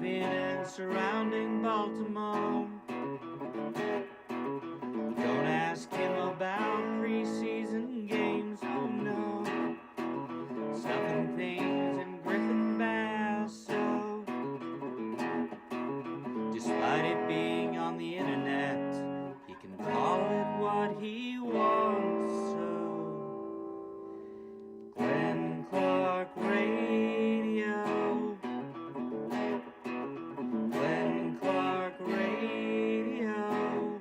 live in and surrounding Baltimore. Don't ask him about preseason games, oh no. Stuffing things in Griffin Basso. Despite it being on the internet, he can call it what he wants, so Glenn Clark Radio. Glenn Clark Radio.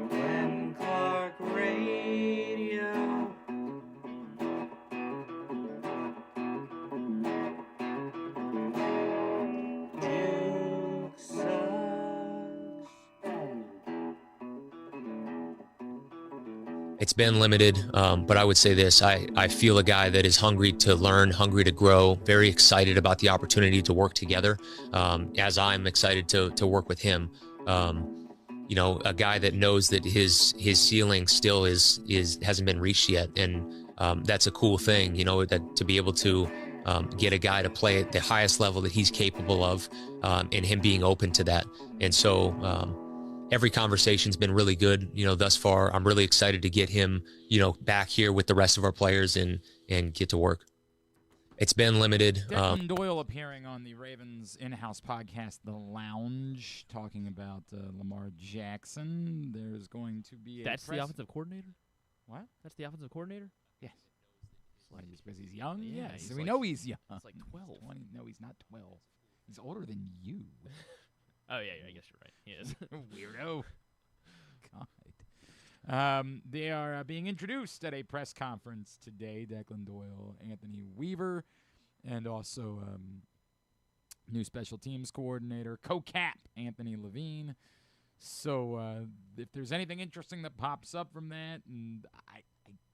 Glenn Clark Radio. Duke sucks. It's been limited, but I would say this. I feel a guy that is hungry to learn, hungry to grow, very excited about the opportunity to work together, as I'm excited to work with him. A guy that knows that his ceiling still hasn't been reached yet, and that's a cool thing, that to be able to get a guy to play at the highest level that he's capable of, and him being open to that. And so every conversation's been really good, thus far. I'm really excited to get him, back here with the rest of our players and get to work. It's been limited. Declan Doyle appearing on the Ravens in-house podcast, The Lounge, talking about Lamar Jackson. There's going to be That's the offensive coordinator? What? That's the offensive coordinator? Yes. Because he's young? Yeah, Yes. he's We know he's young. He's like 12. 20. No, he's not 12. He's older than you. Oh, yeah, I guess you're right. He is. Weirdo. God. They are being introduced at a press conference today. Declan Doyle, Anthony Weaver, and also new special teams coordinator, co-cap Anthony Levine. So if there's anything interesting that pops up from that, and I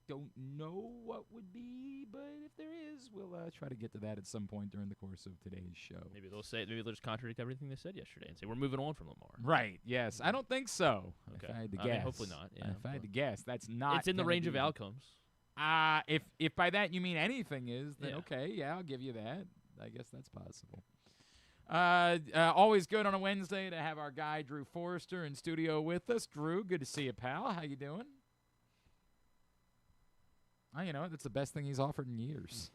don't know what would be, but if there is, we'll try to get to that at some point during the course of today's show. Maybe they'll just contradict everything they said yesterday and say we're moving on from Lamar. Right, yes. I don't think so. Okay. If I had to I mean, guess. hopefully not, yeah, If I had to guess, that's not It's in the gonna range of be- outcomes. If by that you mean anything is, then Yeah. okay, yeah, I'll give you that. I guess that's possible. Always good on a Wednesday to have our guy Drew Forrester in studio with us. Drew, good to see you, pal. How you doing? Oh, you know, that's the best thing he's offered in years.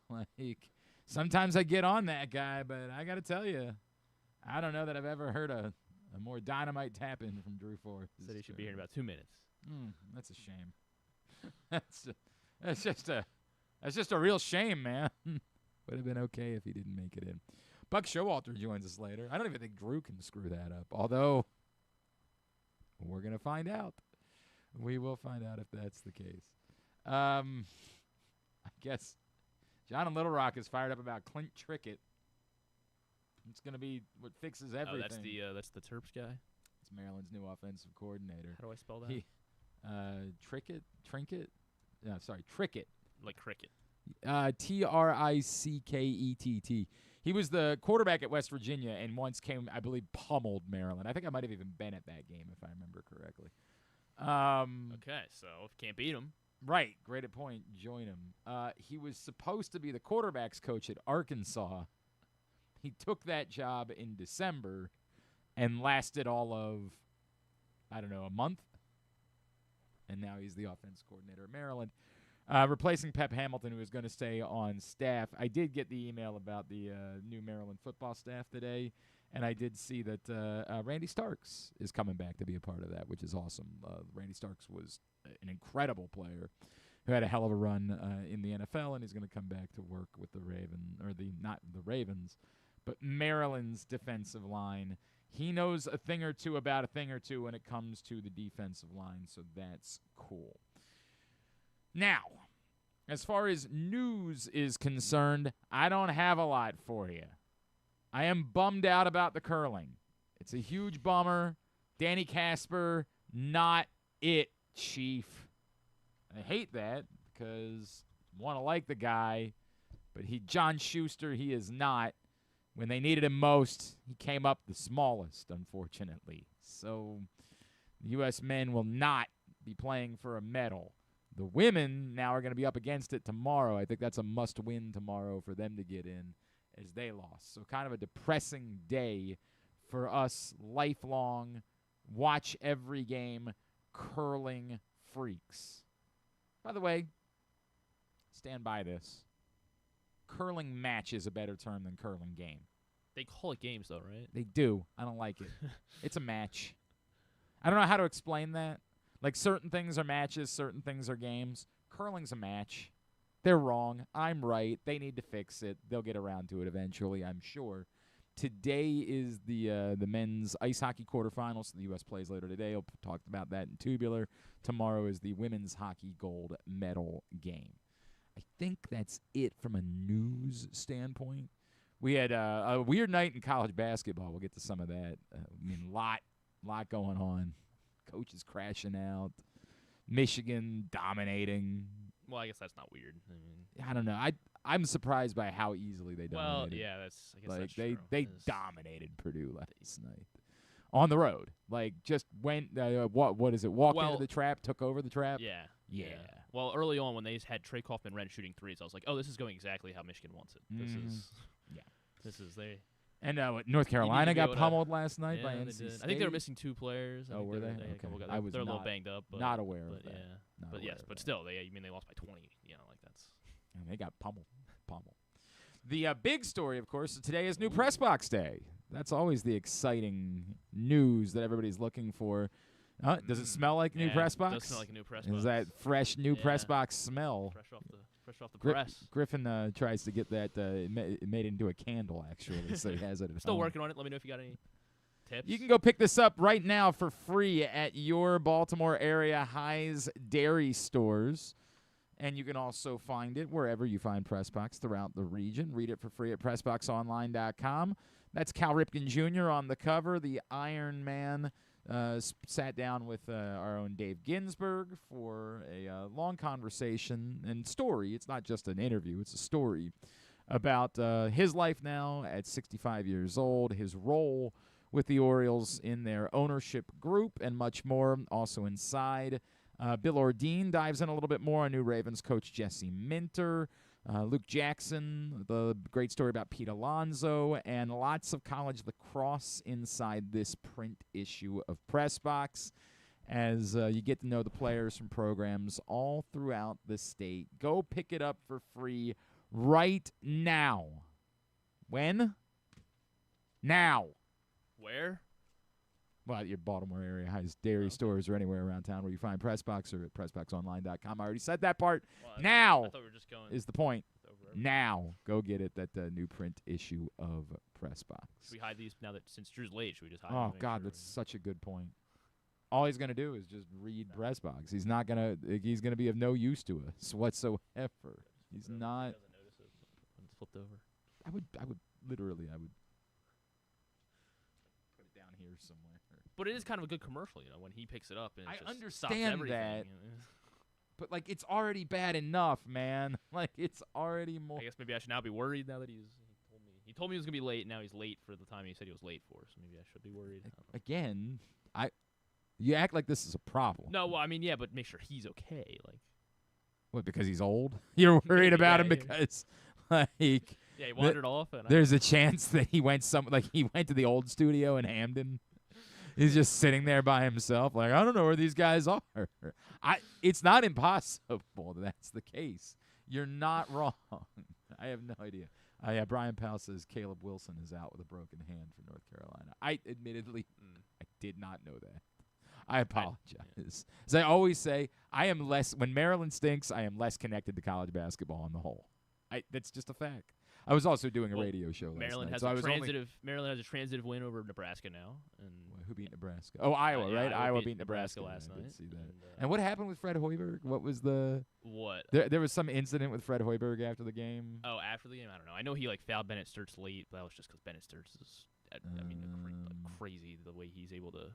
Like sometimes I get on that guy, but I got to tell you, I don't know that I've ever heard a more dynamite tap in from Drew Forrester. Said he should be here in about 2 minutes. That's a shame. That's just a real shame, man. Would have been okay if he didn't make it in. Buck Showalter joins us later. I don't even think Drew can screw that up, although we're going to find out. We will find out if that's the case. I guess John in Little Rock is fired up about Clint Trickett. It's going to be what fixes everything. Oh, that's the Terps guy? It's Maryland's new offensive coordinator. How do I spell that? Trickett? Like cricket. Trickett. He was the quarterback at West Virginia and once came, I believe, pummeled Maryland. I think I might have even been at that game, if I remember correctly. Okay, so if you can't beat him. Right, great point. Join him. He was supposed to be the quarterback's coach at Arkansas. He took that job in December and lasted all of, I don't know, a month. And now he's the offense coordinator at Maryland. Replacing Pep Hamilton, who is going to stay on staff. I did get the email about the new Maryland football staff today, and I did see that Randy Starks is coming back to be a part of that, which is awesome. Randy Starks was an incredible player who had a hell of a run in the NFL, and he's going to come back to work with the not the Ravens, but Maryland's defensive line. He knows a thing or two about a thing or two when it comes to the defensive line, so that's cool. Now, as far as news is concerned, I don't have a lot for you. I am bummed out about the curling. It's a huge bummer. Danny Casper, not it, Chief. I hate that because I want to like the guy, but John Schuster, he is not. When they needed him most, he came up the smallest, unfortunately. So the U.S. men will not be playing for a medal The women now are going to be up against it tomorrow. I think that's a must-win tomorrow for them to get in as they lost. So kind of a depressing day for us lifelong, watch every game, curling freaks. By the way, stand by this. Curling match is a better term than curling game. They call it games, though, right? They do. I don't like it. It's a match. I don't know how to explain that. Like, certain things are matches, certain things are games. Curling's a match. They're wrong. I'm right. They need to fix it. They'll get around to it eventually, I'm sure. Today is the men's ice hockey quarterfinals. The U.S. plays later today. I'll talk about that in tubular. Tomorrow is the women's hockey gold medal game. I think that's it from a news standpoint. We had a weird night in college basketball. We'll get to some of that. Lot going on. Coaches crashing out. Michigan dominating. Well, I guess that's not weird. I don't know. I'm surprised by how easily they dominated. Well, yeah, I guess like that's they true. they dominated Purdue last night on the road. Like just went what is it? Walked into the trap, took over the trap. Yeah. Well, early on when they had Trey Kaufman-Renn shooting threes, I was like, oh, this is going exactly how Michigan wants it. This is they. And North Carolina got pummeled last night by NC State. I think they were missing 2 players. Oh, were they? Okay. They're a little banged up. But, not aware of that. Yeah. But yes, but still, they lost by 20. Like that's. And they got pummeled. The big story, of course, today is New Press Box Day. That's always the exciting news that everybody's looking for. Does it smell like new press box? It does smell like a new press box. Is that fresh new press box smell? Fresh off the press. Griffin tries to get that made into a candle, actually, so he has it at Still home. working on it. Let me know if you got any tips. You can go pick this up right now for free at your Baltimore area High's Dairy stores. And you can also find it wherever you find Pressbox throughout the region. Read it for free at PressBoxOnline.com. That's Cal Ripken Jr. on the cover. The Iron Man sat down with our own Dave Ginsburg for a long conversation and story. It's not just an interview. It's a story about his life now at 65 years old, his role with the Orioles in their ownership group, and much more. Also inside, Bill Ordine dives in a little bit more on new Ravens coach Jesse Minter, Luke Jackson, the great story about Pete Alonso, and lots of college lacrosse inside this print issue of Pressbox as you get to know the players from programs all throughout the state. Go pick it up for free right now. When? Now. Where? Well, at your Baltimore area High's Dairy stores or anywhere around town where you find Pressbox or at PressBoxOnline.com. I already said that part. Well, now I thought we were just going is the point. Now, go get it, that new print issue of Pressbox. Should we hide these now that since Drew's late? Should we just hide Oh, them? God, that's such a good point. All he's going to do is just read Pressbox. He's not going to – he's going to be of no use to us whatsoever. He's not – He doesn't notice it when it's flipped over. I would literally put it down here somewhere. But it is kind of a good commercial, when he picks it up and it I just understand stops everything. that. But, like, it's already bad enough, man. Like, it's already more. I guess maybe I should now be worried now that he told me he was going to be late. Now he's late for the time he said he was late for, so maybe I should be worried. Again, you act like this is a problem. No, well, I mean, yeah, but make sure he's okay. Like, what, because he's old? You're worried about him because, like, yeah, he wandered off. And there's a chance that he went to the old studio in Hamden. He's just sitting there by himself, like, I don't know where these guys are. It's not impossible that that's the case. You're not wrong. I have no idea. Yeah, Brian Powell says Caleb Wilson is out with a broken hand for North Carolina. I admittedly, I did not know that. I apologize. As I always say, when Maryland stinks, I am less connected to college basketball on the whole. That's just a fact. I was also doing a radio show last Maryland night. Has Maryland has a transitive win over Nebraska now. And who beat Nebraska? Oh, Iowa, right? Iowa beat Nebraska last night. I did see that. And what happened with Fred Hoiberg? What was the what? There was some incident with Fred Hoiberg after the game. Oh, after the game, I don't know. I know he fouled Bennett Sturts late, but that was just because Bennett Sturts is, crazy the way he's able to.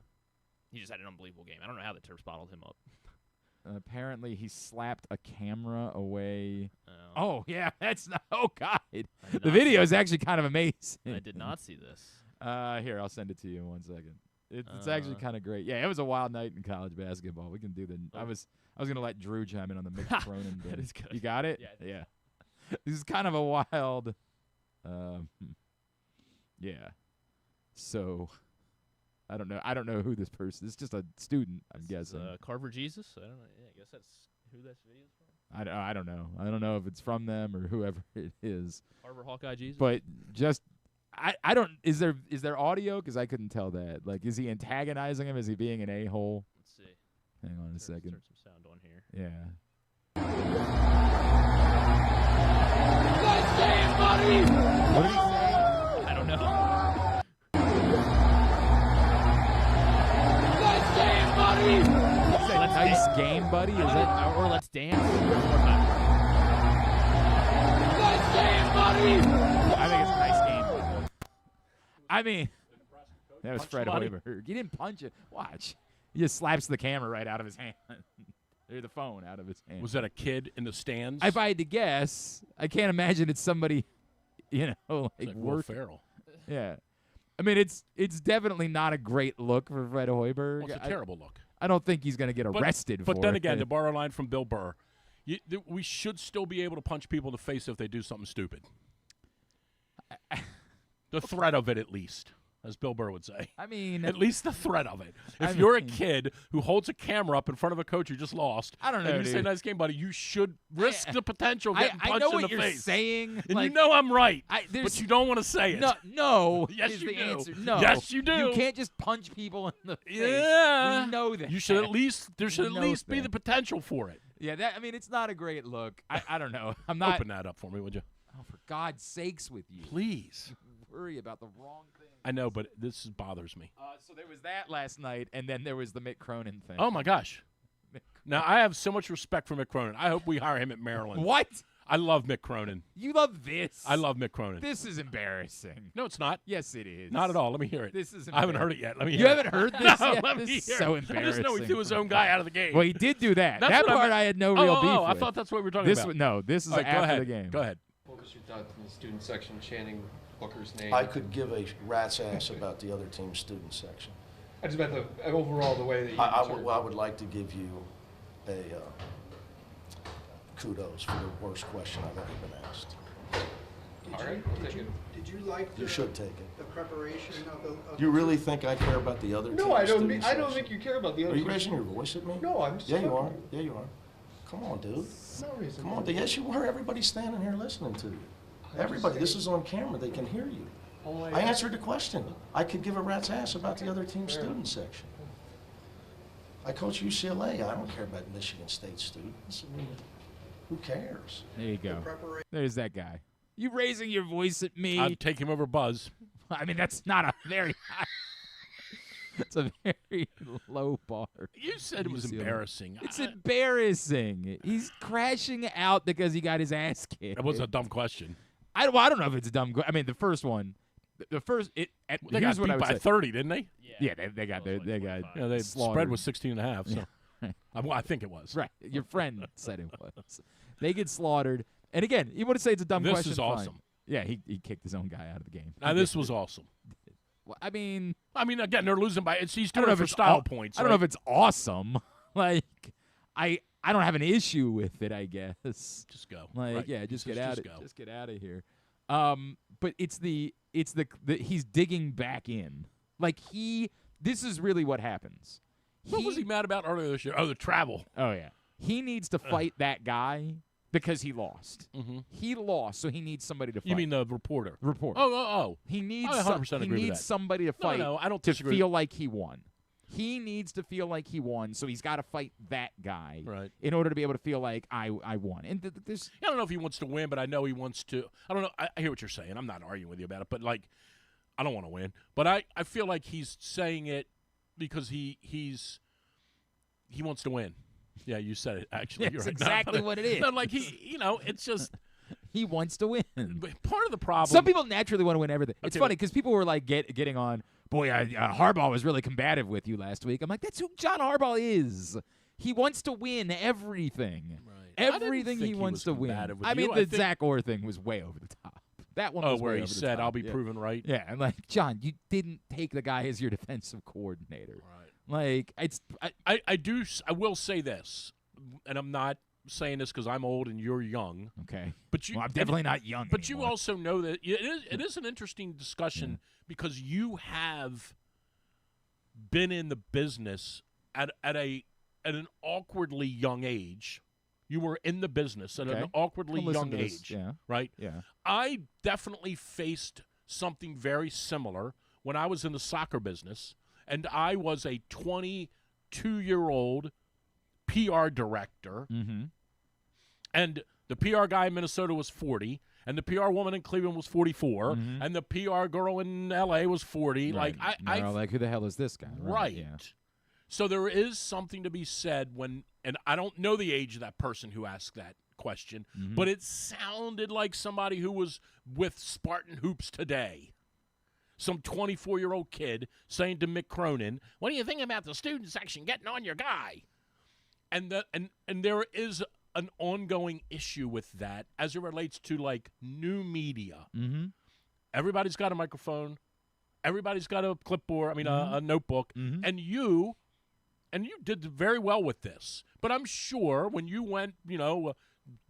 He just had an unbelievable game. I don't know how the Terps bottled him up. Apparently, he slapped a camera away. Oh yeah, that's not. Oh God, the video is actually kind of amazing. I did not see this. Here, I'll send it to you in 1 second. It's actually kind of great. Yeah, it was a wild night in college basketball. We can do the. I was gonna let Drew chime in on the Mick Cronin bit. That is good. You got it? Yeah. This is kind of a wild. Yeah. So, I don't know who this person. It's just a student, I'm guessing. Carver Jesus. I don't know. Yeah, I guess that's who that video is from. I don't know. I don't know if it's from them or whoever it is. Carver Hawkeye Jesus. But just. I don't. Is there audio? Because I couldn't tell that. Like, is he antagonizing him? Is he being an a-hole? Let's see. Hang on a second. Turn some sound on here. Yeah. Nice game, buddy! What did he say? I don't know. Nice game, buddy! He said, nice game, buddy. Is that? Or let's dance. One more time. Nice game, buddy! I think it's a nice game. I mean, that was Punch Fred somebody. Hoiberg. He didn't punch it. Watch. He just slaps the camera right out of his hand. Or the phone out of his hand. Was that a kid in the stands? If I had to guess, I can't imagine it's somebody, It's like like Will working. Ferrell. Yeah. I mean, it's definitely not a great look for Fred Hoiberg. Well, it's a terrible look. I don't think he's going to get arrested for it. But then again, to borrow a line from Bill Burr, we should still be able to punch people in the face if they do something stupid. The threat of it, at least, as Bill Burr would say. I mean, At least the threat of it. If I you're a mean- kid who holds a camera up in front of a coach who just lost, I don't know, and you say, dude. nice game, buddy, you should risk the potential of getting I punched know in what the you're face. saying. And like, you know I'm right, there's- but you don't want to say it. No, Yes, is you the do. answer. No. Yes, you do. You can't just punch people in the face. Yeah. We know that. You should at least, there should We at know least be that. the potential for it. Yeah, I mean, it's not a great look. I don't know. I'm not. Open that up for me, would you? Oh, for God's sakes with you. Please. Worry about the wrong thing. I know, but this bothers me. So there was that last night, and then there was the Mick Cronin thing. Oh, my gosh. Now, I have so much respect for Mick Cronin. I hope we hire him at Maryland. What? I love Mick Cronin. You love this? I love Mick Cronin. This is embarrassing. No, it's not. Yes, it is. Not at all. Let me hear it. This is I haven't heard it yet. Let me hear You it. haven't heard this No, yet? let me This is hear so it. I just know he embarrassing. threw his own guy out of the game. Well, he did do that. That's That what part I had no real beef I with. thought that's what we were talking this about. No, this is All right, after go ahead. the game. Go ahead. What was your thought in the student section chanting Booker's name? I could give a rat's ass about the other team's student section. I just meant the overall the way that you I would like to give you a kudos for the worst question I've ever been asked. All right, I'll take it. Did you like You should take it. the preparation of the? Do you really think I care about the other team's No, I don't. student I don't section? think you care about the other. Are you team. raising your voice at me? No, I'm just. Yeah, you talking are. to Yeah, you are. Come on, dude. No reason. Come on, dude. Yes, you are. Everybody's standing here listening to you. Everybody. This is on camera. They can hear you. I answered the question. I could give a rat's ass about the other team's student section. I coach UCLA. I don't care about Michigan State students. I mean, who cares? There you go. preparation. There's that guy. You raising your voice at me? I'd take him over Buzz. I mean, that's not a very high. It's a very low bar. You said it was UCLA. embarrassing. It's embarrassing. He's crashing out because he got his ass kicked. That was a dumb question. I don't know if it's a dumb. I mean, the first one, the first. They here's got what I beat would by say. 30, didn't they? Yeah, they got It was they like got 45. Yeah, the slaughtered. spread was 16 and a half. So I think it was. Right. Your friend said it was. They get slaughtered. And again, you want to say it's a dumb This question? is fine. awesome. Yeah, he kicked his own guy out of the game. Now, this was awesome. Well, I mean, Again, they're losing by. He's I don't doing know it if for it's style aw- points. I don't know right? if it's awesome. Like, I don't have an issue with it. I guess. Just go. Like, Right. yeah, just He get says out just of go. just get out of here. But it's the he's digging back in. Like this is really what happens. What was he mad about earlier this year? Oh, the travel. Oh yeah. He needs to fight that guy because he lost. Mm-hmm. He lost, so he needs somebody to fight. You mean the reporter? report? Oh. He needs I 100% he agree with needs that. somebody to fight No, I don't to disagree. feel like he won. He needs to feel like he won, so he's got to fight that guy Right. in order to be able to feel like I won. And there's I don't know if he wants to win, but I know he wants to. I don't know. I hear what you're saying. I'm not arguing with you about it, but like, I don't want to win. But I feel like he's saying it because he wants to win. Yeah, you said it. Actually, That's you're right. exactly what it is. No, like it's just he wants to win. part of the problem. Some people naturally want to win everything. It's Okay, funny because people were like getting on. Boy, Harbaugh was really combative with you last week. I'm like, that's who John Harbaugh is. He wants to win everything. Right. I didn't Everything think he wants was to win. combative with I mean, you. the think- Zach Orr thing was way over the top. That one Oh, was where way he over the said, top. "I'll be Yeah. proven right." Yeah, and like John, you didn't take the guy as your defensive coordinator. Right. Like it's I will say this, and I'm not saying this because I'm old and you're young. okay. But you, Well, I'm definitely not young. But you anymore. also know that it is an interesting discussion because you have been in the business at an awkwardly young age. You were in the business at an awkwardly I'll listen young to this. age, Yeah. right? Yeah. I definitely faced something very similar when I was in the soccer business, and I was a 22-year-old PR director, and the PR guy in Minnesota was 40, and the PR woman in Cleveland was 44, and the PR girl in L.A. was 40. Right. Like They're all like, who the hell is this guy? Right. Yeah. So there is something to be said when, and I don't know the age of that person who asked that question, but it sounded like somebody who was with Spartan Hoops today. Some 24-year-old kid saying to Mick Cronin, "What do you think about the student section getting on your guy?" And there is an ongoing issue with that as it relates to like new media. Everybody's got a microphone. Everybody's got a clipboard. I mean, a notebook. And you did very well with this. But I'm sure when you went,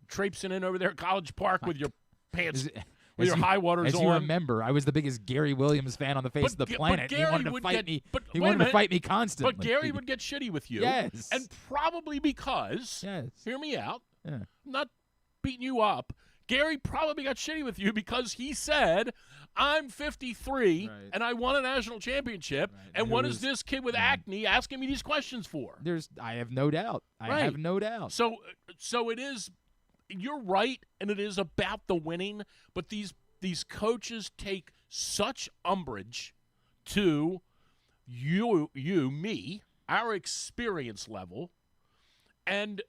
traipsing in over there at College Park with your pants, with your high waters on. As you remember, I was the biggest Gary Williams fan on the face of the planet. He wanted to fight me. He wanted to fight me constantly. But Gary would get shitty with you. Yes. And probably because, hear me out, I'm not beating you up, Gary probably got shitty with you because he said, "I'm 53 and I won a national championship, and what is this kid with acne asking me these questions for?" I have no doubt. I have no doubt. So it is. You're right, and it is about the winning. But these coaches take such umbrage to you, me, our experience level, and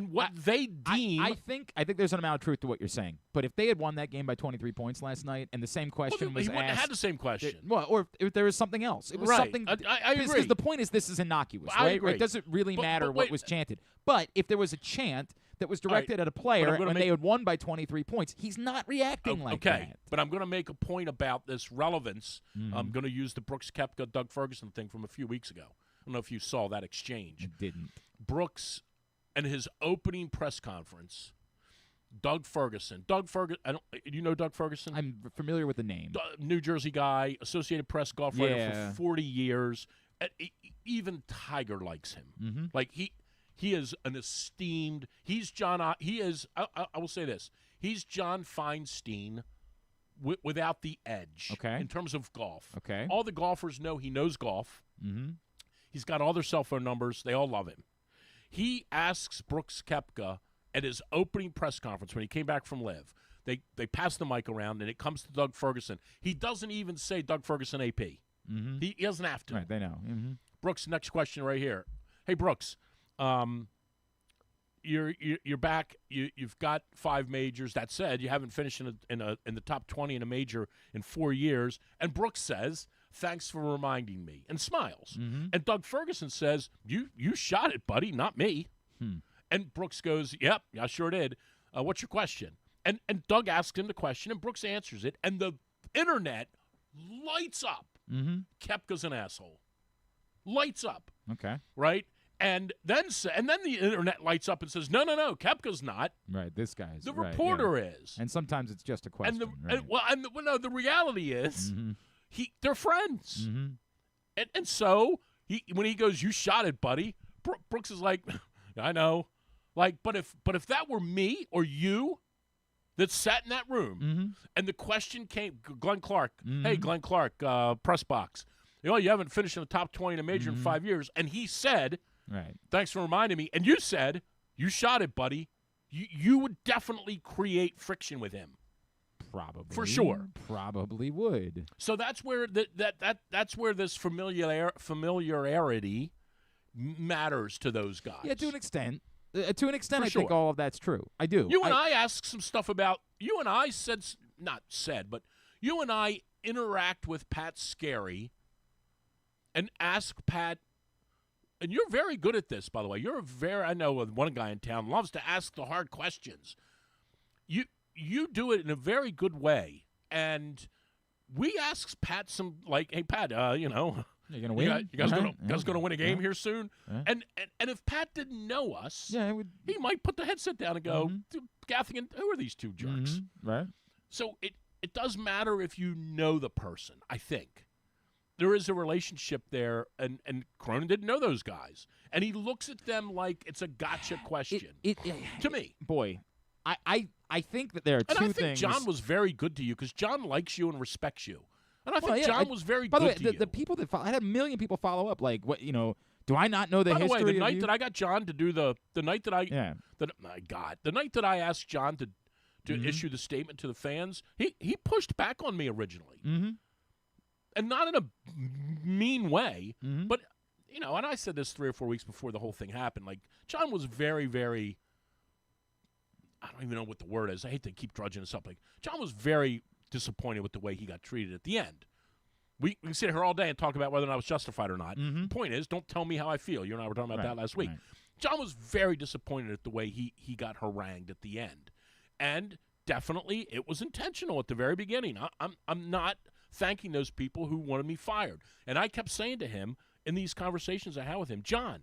what they deem. I think there's an amount of truth to what you're saying. But if they had won that game by 23 points last night, and the same question was he wouldn't have asked, had the same question. or if there was something else, it was something. I agree. Because the point is, this is innocuous, I right? agree. It doesn't really matter but what was chanted. But if there was a chant that was directed at a player and they had won by 23 points, he's not reacting like that. Okay, but I'm going to make a point about this relevance. I'm going to use the Brooks Koepka, Doug Ferguson thing from a few weeks ago. I don't know if you saw that exchange. I didn't. Brooks and his opening press conference, Doug Ferguson. You know Doug Ferguson? I'm familiar with the name. New Jersey guy, Associated Press golf writer for 40 years. Even Tiger likes him. Like he is an esteemed. He's John. He is. I will say this. He's John Feinstein without the edge. Okay. In terms of golf. Okay. All the golfers know he knows golf. He's got all their cell phone numbers. They all love him. He asks Brooks Koepka at his opening press conference when he came back from Live. They pass the mic around, and it comes to Doug Ferguson. He doesn't even say Doug Ferguson AP. He doesn't have to. Right, they know. Brooks, next question right here. Hey, Brooks, you're back. You've got 5 majors. That said, you haven't finished in the top 20 in a major in 4 years. And Brooks says, "Thanks for reminding me," and smiles. And Doug Ferguson says, "You shot it, buddy, not me." And Brooks goes, "Yep, I sure did. What's your question?" And Doug asks him the question, and Brooks answers it, and the internet lights up. Koepka's an asshole. Lights up. Okay. Right? And then the internet lights up and says, no, Koepka's not. Right, this guy's. The reporter is. And sometimes it's just a question. The reality is they're friends. And so when he goes, "You shot it, buddy," Brooks is like, "I know." Like, but if that were me or you that sat in that room and the question came, Glenn Clark, "Hey, Glenn Clark, press box. You haven't finished in the top 20 in a major in 5 years." And he said, "Thanks for reminding me." And you said, "You shot it, buddy." You would definitely create friction with him. Probably. For sure. Probably would. So that's where that's where this familiarity matters to those guys. Yeah, to an extent. I think sure. all of that's true. I do. You and I ask some stuff about you and I but you and I interact with Pat Scarry and ask Pat, and you're very good at this, by the way. I know one guy in town loves to ask the hard questions. You do it in a very good way. And we asked Pat hey, Pat, You're gonna win. You guys gonna win a game here soon? Yeah. And if Pat didn't know us, he might put the headset down and go, Gaffigan, who are these two jerks? Right. So it does matter if you know the person, I think. There is a relationship there, and Cronin didn't know those guys. And he looks at them like it's a gotcha question to me. Boy, I think that there are two things. And I think John was very good to you because John likes you and respects you. And I think John was very good to you. By the way, the people that I had a million people follow up like, what, do I not know the history By the way, the of night you? that I got John to do the night that I the night that I asked John to issue the statement to the fans, he pushed back on me originally. Mm-hmm. And not in a mean way, Mm-hmm. but and I said this 3 or 4 weeks before the whole thing happened. Like, John was very, very, I don't even know what the word is. I hate to keep drudging this up. Like, John was very disappointed with the way he got treated at the end. We can sit here all day and talk about whether or not it was justified or not. Mm-hmm. The point is, don't tell me how I feel. You and I were talking about that last week. Right. John was very disappointed at the way he got harangued at the end. And definitely it was intentional at the very beginning. I'm not thanking those people who wanted me fired. And I kept saying to him in these conversations I had with him, John,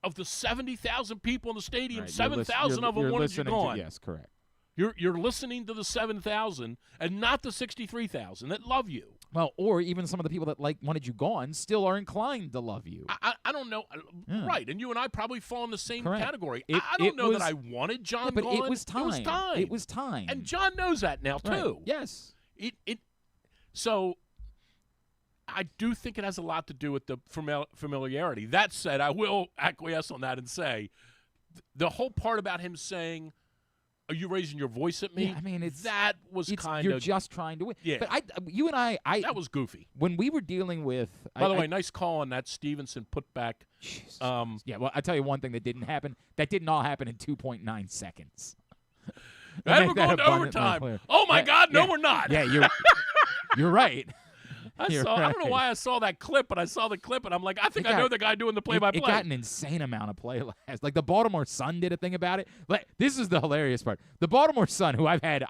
of the 70,000 people in the stadium, 7,000 of them wanted you gone. Yes, correct. You're listening to the 7,000 and not the 63,000 that love you. Well, or even some of the people that wanted you gone still are inclined to love you. I don't know. Yeah. Right, and you and I probably fall in the same Correct. category. It I don't know was- that I wanted John but gone. it was time. It was time. It was time. And John knows that now, Right. too. Yes. So I do think it has a lot to do with the familiarity. That said, I will acquiesce on that and say the whole part about him saying, "Are you raising your voice at me?" Yeah, I mean, that was kind you're of just trying to win. Yeah. But you and I that was goofy. when we were dealing with. By the way, nice call on that Stevenson putback. Jesus Christ. Yeah, well, I tell you one thing that didn't happen. That didn't all happen in 2.9 seconds. And we're going to overtime. Oh my God, no, we're not. Yeah, you're right. I don't know why I saw that clip, but I saw the clip, and I'm like, I think I know the guy doing the play-by-play. It got an insane amount of play last. Like, the Baltimore Sun did a thing about it. Like, this is the hilarious part. The Baltimore Sun, who I've had,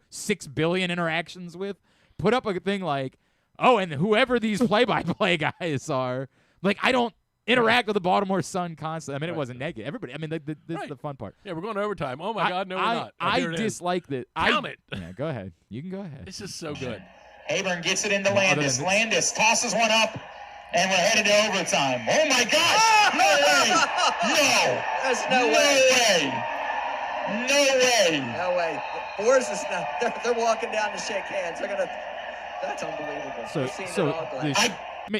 6 billion interactions with, put up a thing like, oh, and whoever these play-by-play guys are, like, I don't interact with the Baltimore Sun constantly. I mean, it wasn't negative. Everybody, this is the fun part. Yeah, we're going to overtime. Oh, my God, no, we're not. Oh, I disliked it. Count it. Yeah, go ahead. You can go ahead. This is so good. Aburn gets it into Landis. Landis tosses one up, and we're headed to overtime. Oh, my gosh! No way! No! There's no way. No way! No way. Boris is not. They're walking down to shake hands. They're gonna. That's unbelievable.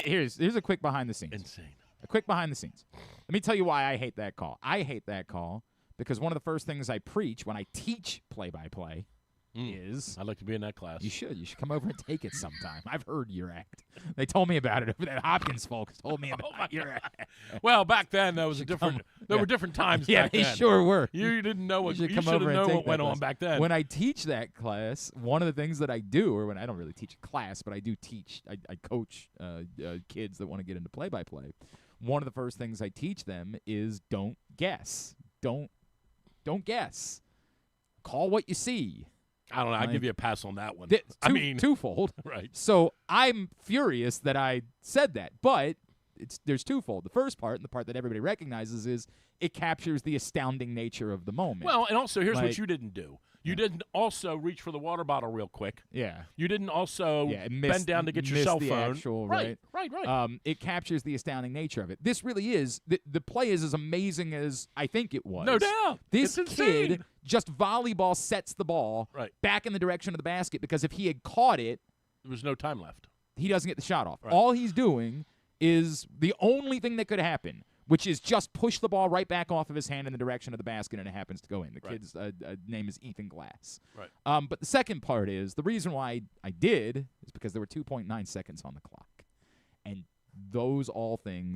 Here's a quick behind the scenes. Insane. A quick behind the scenes. Let me tell you why I hate that call. I hate that call because one of the first things I preach when I teach play-by-play is I'd like to be in that class. You should come over and take it sometime. I've heard your act. They told me about it. That Hopkins folks told me about your act. Well, back then there was there were different times. Yeah, back they then. sure were. You didn't know what you you should should have known what went class. on back then. When I teach that class, one of the things that I do, or when I don't really teach a class, but I do teach, I coach kids that want to get into play-by-play. One of the first things I teach them is don't guess. Don't guess. Call what you see. I don't know. I'll give you a pass on that one. Twofold. Right. So I'm furious that I said that, but there's twofold. The first part, and the part that everybody recognizes, is it captures the astounding nature of the moment. Well, and also here's what you didn't do. You didn't also reach for the water bottle real quick. Yeah. You didn't also bend down to get your cell phone. Right. It captures the astounding nature of it. This really is the play is as amazing as I think it was. No doubt. This it's kid insane. just volleyball sets the ball back in the direction of the basket because if he had caught it, there was no time left. He doesn't get the shot off. Right. All he's doing is the only thing that could happen, which is just push the ball right back off of his hand in the direction of the basket, and it happens to go in. The kid's name is Ethan Glass. Right. But the second part is, the reason why I did is because there were 2.9 seconds on the clock. And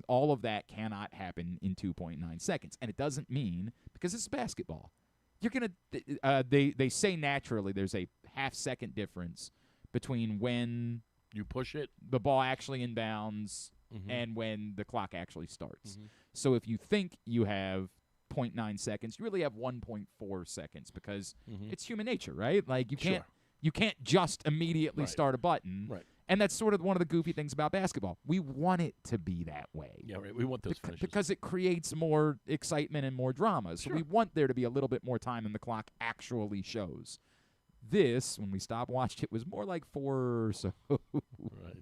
all of that cannot happen in 2.9 seconds. And it doesn't mean, because it's basketball, you're going to, they say naturally there's a half-second difference between when you push it, the ball actually inbounds, and when the clock actually starts. So if you think you have 0.9 seconds, you really have 1.4 seconds because it's human nature, right? Like you can't You can't just immediately start a button. Right. And that's sort of one of the goofy things about basketball. We want it to be that way. Yeah, right. We want those finishes. Because it creates more excitement and more drama. So we want there to be a little bit more time than the clock actually shows. This, when we stopped watched it, was more like 4 or so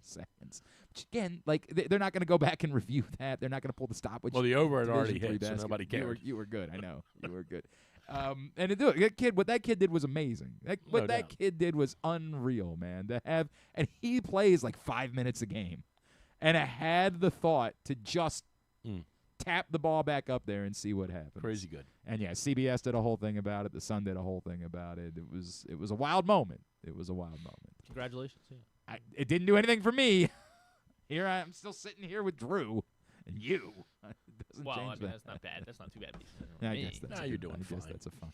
seconds. Which, again, like, they're not going to go back and review that. They're not going to pull the stopwatch. Well, the over had already hit, so nobody cared. You were good. I know. You were good. What that kid did was amazing. What that kid did was unreal, man. And he plays like 5 minutes a game. And I had the thought to just tap the ball back up there and see what happens. Crazy good. And yeah, CBS did a whole thing about it. The Sun did a whole thing about it. It was a wild moment. It was a wild moment. Congratulations. Yeah. It didn't do anything for me. Here I'm still sitting here with Drew and you. Well, I mean, that's not bad. That's not too bad. Yeah, I guess that's you're doing fine. That's a fun.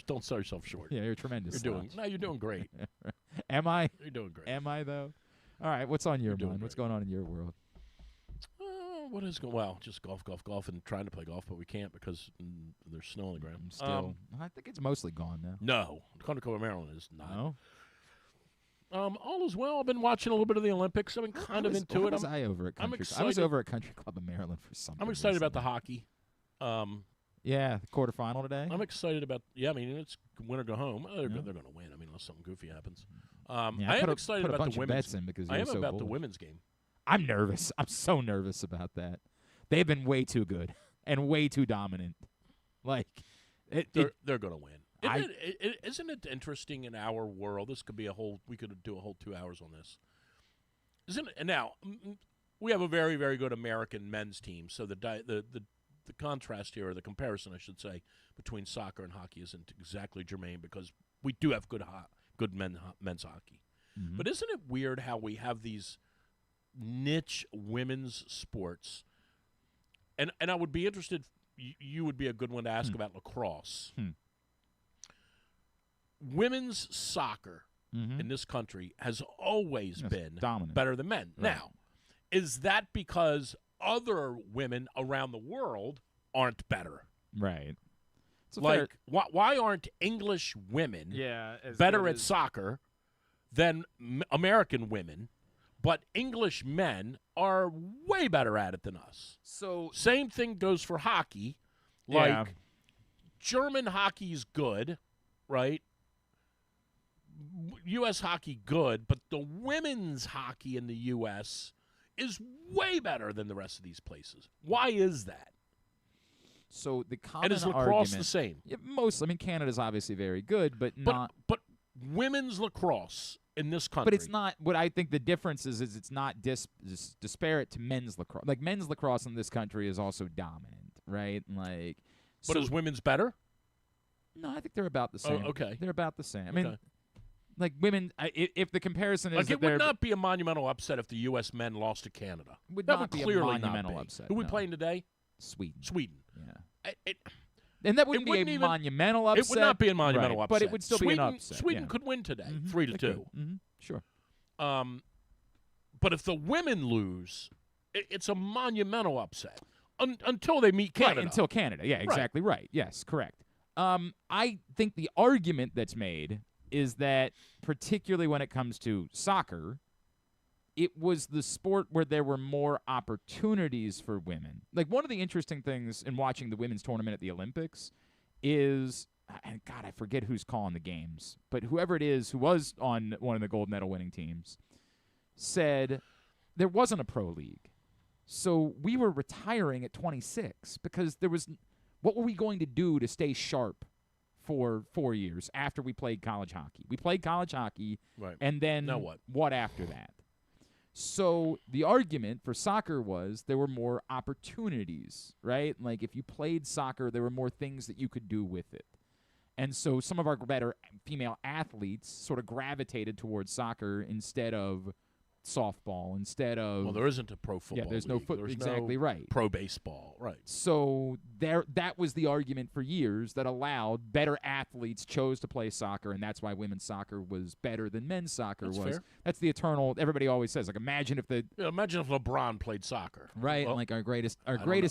Don't sell yourself short. Yeah, you're tremendous. You're doing great. Am I? You're doing great. Am I though? All right. What's on your mind? What's going on in your world? What is going? Well, just golf, and trying to play golf, but we can't because there's snow on the ground. Still, I think it's mostly gone now. No, Conecuh, Maryland is not. No. All is well. I've been watching a little bit of the Olympics. I've been kind of into it. I was over at Country Club in Maryland for something. I'm excited about the hockey. Yeah, the quarterfinal today. I'm excited about. Yeah, I mean it's win or go home. They're going to win. I mean, unless something goofy happens. I am excited about the women's. I am about the women's game. I'm nervous. I'm so nervous about that. They've been way too good and way too dominant. Like, they're going to win. Isn't it interesting in our world? This could be we could do a whole 2 hours on this. Isn't it? And now we have a very, very good American men's team. So the contrast here, or the comparison, I should say, between soccer and hockey isn't exactly germane because we do have good men's hockey. Mm-hmm. But isn't it weird how we have these niche women's sports? And I would be interested. You would be a good one to ask about lacrosse. Women's soccer in this country has always been dominant, better than men. Right. Now, is that because other women around the world aren't better? Right. Like, why aren't English women better at soccer than American women, but English men are way better at it than us? So same thing goes for hockey. Like, German hockey's good, right? U.S. hockey good, but the women's hockey in the U.S. is way better than the rest of these places. Why is that? So the common and is lacrosse the same? Yeah, Canada's obviously very good, but not. But women's lacrosse in this country. But it's not. What I think the difference is it's not disparate to men's lacrosse. Like, men's lacrosse in this country is also dominant, right? Like, but is women's better? No, I think they're about the same. Oh, okay, they're about the same. I mean. Like, women, if the comparison is like, it would not be a monumental upset if the U.S. men lost to Canada. Would that not would be clearly a monumental not be. upset. Who are we playing today? Sweden. Yeah. And that wouldn't be a monumental upset. It would not be a monumental upset. But it would still be an upset. Sweden could win today, 3-2. Sure. But if the women lose, it's a monumental upset until they meet Canada. Right, until Canada. Yeah, exactly right. Yes, correct. I think the argument that's made is that, particularly when it comes to soccer, it was the sport where there were more opportunities for women. Like, one of the interesting things in watching the women's tournament at the Olympics is, and God, I forget who's calling the games, but whoever it is who was on one of the gold medal winning teams said there wasn't a pro league. So we were retiring at 26 because there was, what were we going to do to stay sharp for 4 years after we played college hockey? We played college hockey, right. And then now what after that? So the argument for soccer was there were more opportunities, right? Like, if you played soccer, there were more things that you could do with it. And so some of our better female athletes sort of gravitated towards soccer instead of softball, instead of... Well, there isn't a pro football there's league. no exactly right. Pro baseball, right. So that was the argument for years that allowed better athletes chose to play soccer, and that's why women's soccer was better than men's soccer was. Fair. That's the eternal, everybody always says, like, imagine if LeBron played soccer. Right, well, like our greatest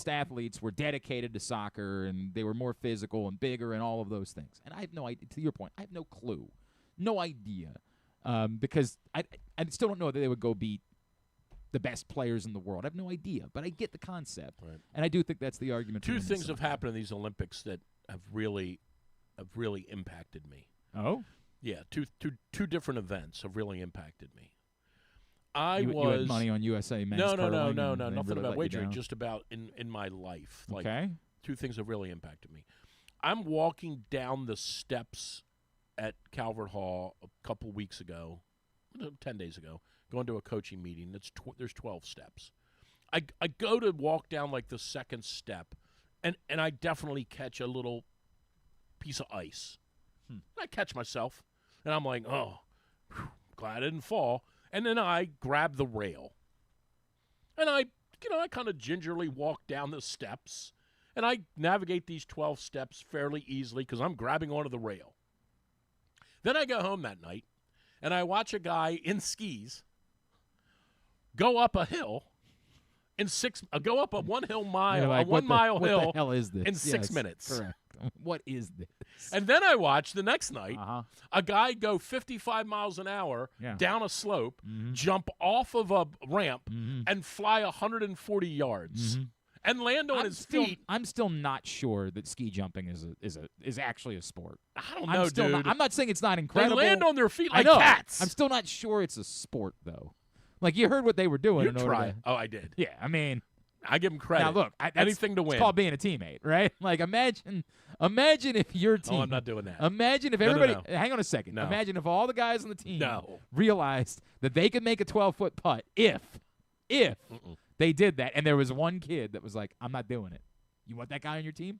athletes were dedicated to soccer, and they were more physical and bigger and all of those things. And I have no idea, to your point, I have no clue. No idea. because I still don't know that they would go beat the best players in the world. I have no idea, but I get the concept, and I do think that's the argument. Two things have happened in these Olympics that have really impacted me. Oh, yeah, two different events have really impacted me. You had money on USA men's curling. No, and nothing really about let you wagering. down? Just about in my life. Like, okay. Two things have really impacted me. I'm walking down the steps at Calvert Hall a couple weeks ago, 10 days ago, going to a coaching meeting. There's 12 steps. I go to walk down like the second step, and I definitely catch a little piece of ice. I catch myself, and I'm like, oh, glad I didn't fall. And then I grab the rail, and I kind of gingerly walk down the steps, and I navigate these 12 steps fairly easily because I'm grabbing onto the rail. Then I go home that night, and I watch a guy in skis go up a hill go up a 1 mile hill what the hell is this? in 6 minutes. Correct. What is this? And then I watch the next night a guy go 55 miles an hour down a slope, jump off of a ramp, and fly 140 yards. And land on his feet. I'm still not sure that ski jumping is actually a sport. I don't know, dude. I'm not saying it's not incredible. They land on their feet like cats. I'm still not sure it's a sport, though. Like, you heard what they were doing. You tried. Oh, I did. Yeah, I mean, I give them credit. Now, look, anything to win. It's called being a teammate, right? Like, imagine if your team. Oh, I'm not doing that. Imagine if everybody. No. Hang on a second. No. Imagine if all the guys on the team No. realized that they could make a 12-foot putt if they did that, and there was one kid that was like, "I'm not doing it." You want that guy on your team?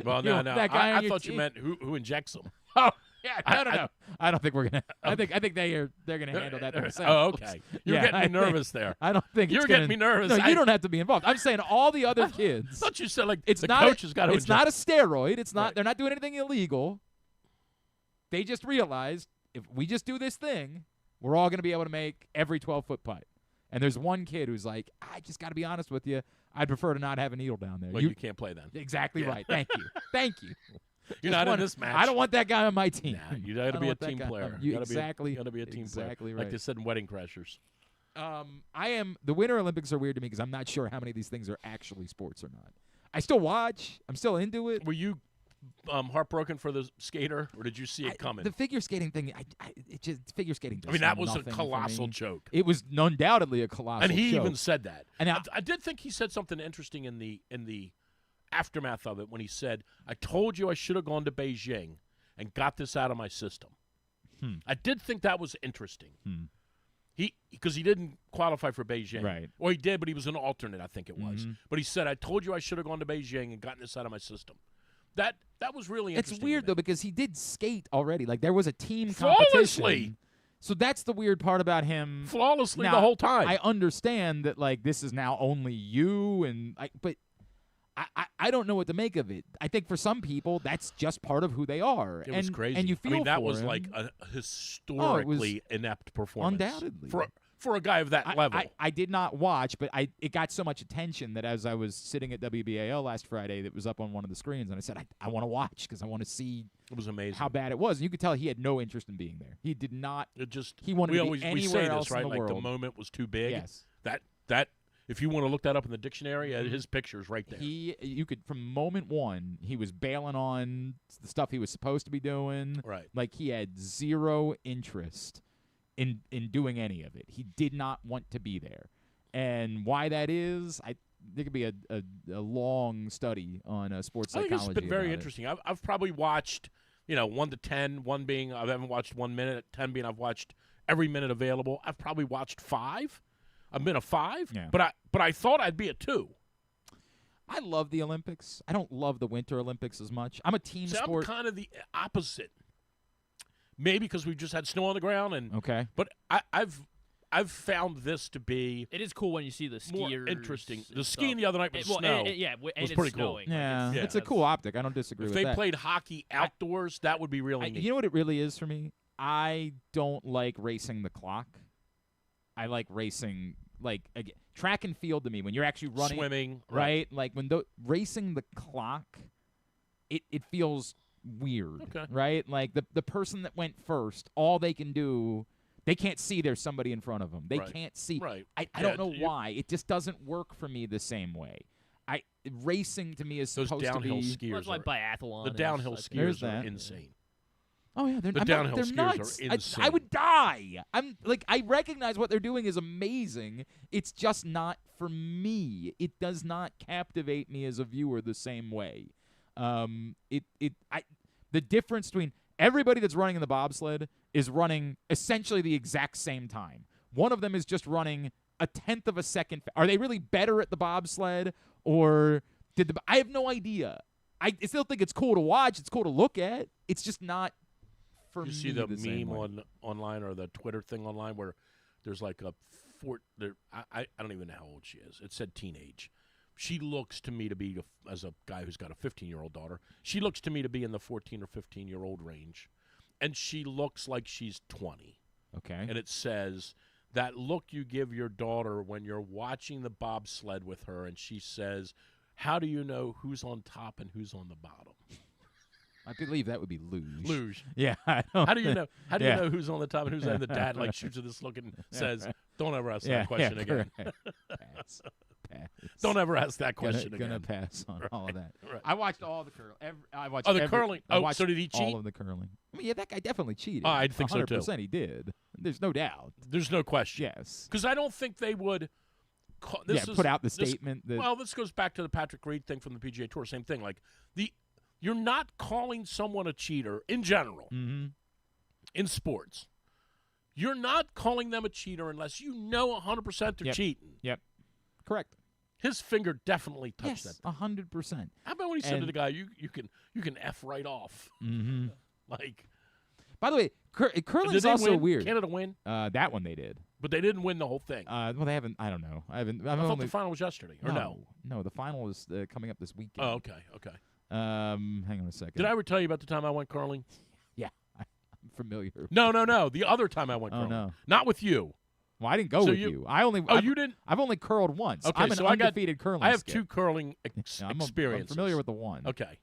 Well, no. I thought you meant who injects them. Oh. Yeah, no. I don't think we're gonna. I think they're gonna handle that themselves. Oh, okay. You're getting me nervous there. I don't think you're getting me nervous. No, you don't have to be involved. I'm saying all the other kids. I thought you said like it's the not coach has got to. It's not a steroid. It's not. Right. They're not doing anything illegal. They just realized if we just do this thing, we're all gonna be able to make every 12-foot putt. And there's one kid who's like, I just got to be honest with you. I'd prefer to not have a needle down there. Well, you can't play then. Exactly right. Thank you. Thank you. You're not in this match. I don't want that guy on my team. Nah, you got to be a team player. You got to be a team player. Right. Like they said in Wedding Crashers. The Winter Olympics are weird to me because I'm not sure how many of these things are actually sports or not. I still watch. I'm still into it. Were you heartbroken for the skater, or did you see it coming? The figure skating thing, figure skating. That was a colossal joke. It was undoubtedly a colossal. And he joke. even said that. And I did think he said something interesting in the aftermath of it when he said, "I told you I should have gone to Beijing and got this out of my system." I did think that was interesting. Because he didn't qualify for Beijing, right? Or he did, but he was an alternate, I think it was. But he said, "I told you I should have gone to Beijing and gotten this out of my system." That was really interesting. It's weird though because he did skate already. Like there was a team flawlessly. Competition. So that's the weird part about him. Flawlessly now, the whole time. I understand that like this is now only you but I don't know what to make of it. I think for some people that's just part of who they are. It was crazy. And you feel that for was him. like a historically inept performance. Undoubtedly. For a guy of that level. I did not watch, but it got so much attention that as I was sitting at WBAL last Friday, that was up on one of the screens, and I said, I want to watch because I want to see it was amazing how bad it was. And you could tell he had no interest in being there. He did not. He wanted to be anywhere we say else this, right? in the like world. The moment was too big. Yes. That if you want to look that up in the dictionary, his picture's right there. You could from moment one, he was bailing on the stuff he was supposed to be doing. Right. Like he had zero interest in doing any of it. He did not want to be there. And why that is, there could be a long study on sports psychology. I think it's been very interesting. I've probably watched, 1 to 10, 1 being I haven't watched 1 minute, 10 being I've watched every minute available. I've probably watched 5. I've been a 5, yeah. but I thought I'd be a 2. I love the Olympics. I don't love the Winter Olympics as much. I'm a team sport. I'm kind of the opposite. Maybe because we've just had snow on the ground, okay. But I've found this to be. It is cool when you see the skiers. More interesting. The skiing the other night with snow. Was pretty snowing. cool. Yeah, it's a cool optic. I don't disagree with that. If they played hockey outdoors, that would be really neat. You know what it really is for me? I don't like racing the clock. I like racing track and field to me when you're actually running, swimming, right? Like when racing the clock, it feels weird, okay. Right? Like the person that went first, all they can do They can't see there's somebody in front of them. They Right. can't see. Right. I don't know why. It just doesn't work for me the same way. Racing to me is Those supposed downhill to be. skiers. Well, that's like biathlon. The downhill There's skiers are that. insane. Oh yeah, they're downhill they're skiers nuts. are insane. I would die. I'm like, I recognize what they're doing is amazing. It's just not for me. It does not captivate me as a viewer the same way. The difference between everybody that's running in the bobsled is running essentially the exact same time. One of them is just running a tenth of a second. Are they really better at the bobsled, or I have no idea. I still think it's cool to watch. It's cool to look at. It's just not for me. You see the same meme way. online or the Twitter thing online where there's like a I don't even know how old she is. It said teenage. She looks to me to be, as a guy who's got a 15-year-old daughter, she looks to me to be in the 14 or 15-year-old range, and she looks like she's 20. Okay. And it says that look you give your daughter when you're watching the bobsled with her, and she says, "How do you know who's on top and who's on the bottom?" I believe that would be luge. Luge. Yeah. How do you know? How do Yeah. you know who's on the top and who's on the dad? Like shoots at this look and says, "Don't ever ask that question again." Pass. Don't ever ask that question Gonna again. pass on all of that. Right. I watched all the curling. I watched curling. I Oh, watched so did he cheat? all of the curling. I mean, yeah, that guy definitely cheated. I think so, too. 100% he did. There's no doubt. There's no question. Yes. Because I don't think they would. Put out the statement that. Well, this goes back to the Patrick Reed thing from the PGA Tour. Same thing. Like you're not calling someone a cheater in general. Mm-hmm. In sports, you're not calling them a cheater unless you know 100% they're cheating. Yep. Correct. His finger definitely touched that. 100%. How about when he said to the guy, "You can F right off." Mm-hmm. Like. By the way, curling is also win? weird. Canada win? That one they did. But they didn't win the whole thing. Well, they haven't. I don't know. I thought the final was yesterday. Or no? No, the final is coming up this weekend. Oh, okay. Hang on a second. Did I ever tell you about the time I went curling? Yeah, I'm familiar. No. The other time I went curling. Oh, no. Not with you. Well, I didn't go with you. You didn't? I've only curled once. Okay, I'm an so undefeated curling I have skip. 2 curling I'm experiences. familiar with the one. Okay.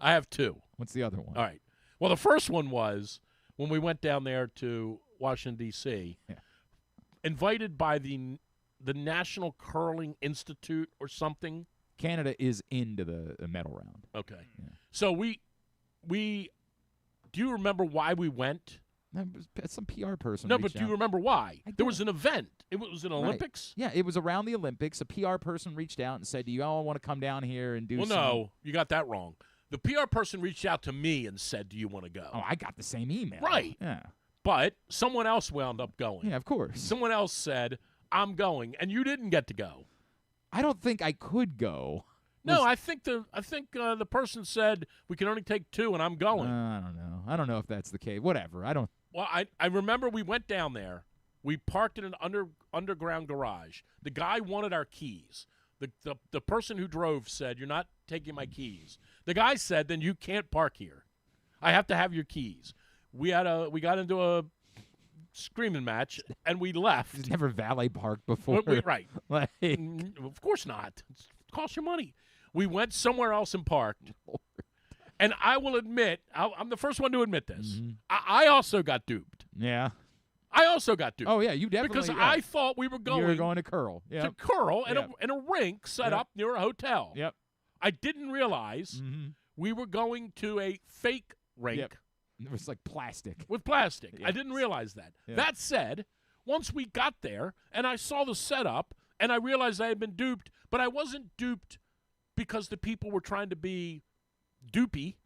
I have 2. What's the other one? All right. Well, the first one was when we went down there to Washington, D.C., invited by the National Curling Institute or something. Canada is into the medal round. Okay. Yeah. So we do you remember why we went? Some PR person. No, but do you remember why? There was an event. It was an Right. Olympics? Yeah, it was around the Olympics. A PR person reached out and said, "Do you all want to come down here and do Well, some?" no, you got that wrong. The PR person reached out to me and said, "Do you want to go?" Oh, I got the same email. Right. Yeah. But someone else wound up going. Yeah, of course. Someone else said, "I'm going," and you didn't get to go. I don't think I could go. No, I think the person said we can only take 2, and I'm going. I don't know. I don't know if that's the case. Whatever. I don't. Well, I remember we went down there. We parked in an underground garage. The guy wanted our keys. The person who drove said, "You're not taking my keys." The guy said, "Then you can't park here. I have to have your keys." We got into a screaming match and we left. It's never valet parked before. Right. Like, Of course not. It costs you money. We went somewhere else and parked. And I will admit, I'm the first one to admit this. Mm-hmm. I also got duped. yeah. I also got duped. Oh yeah, you definitely. Because yeah. I thought we were going, You were going to curl. Yeah. to curl in, Yep. in a rink set Yep. up near a hotel. Yep. I didn't realize Mm-hmm. we were going to a fake rink Yep. It was like plastic. with plastic. I Yes. didn't realize that. Yeah. That said, once we got there and I saw the setup and I realized I had been duped, but I wasn't duped because the people were trying to be dupey.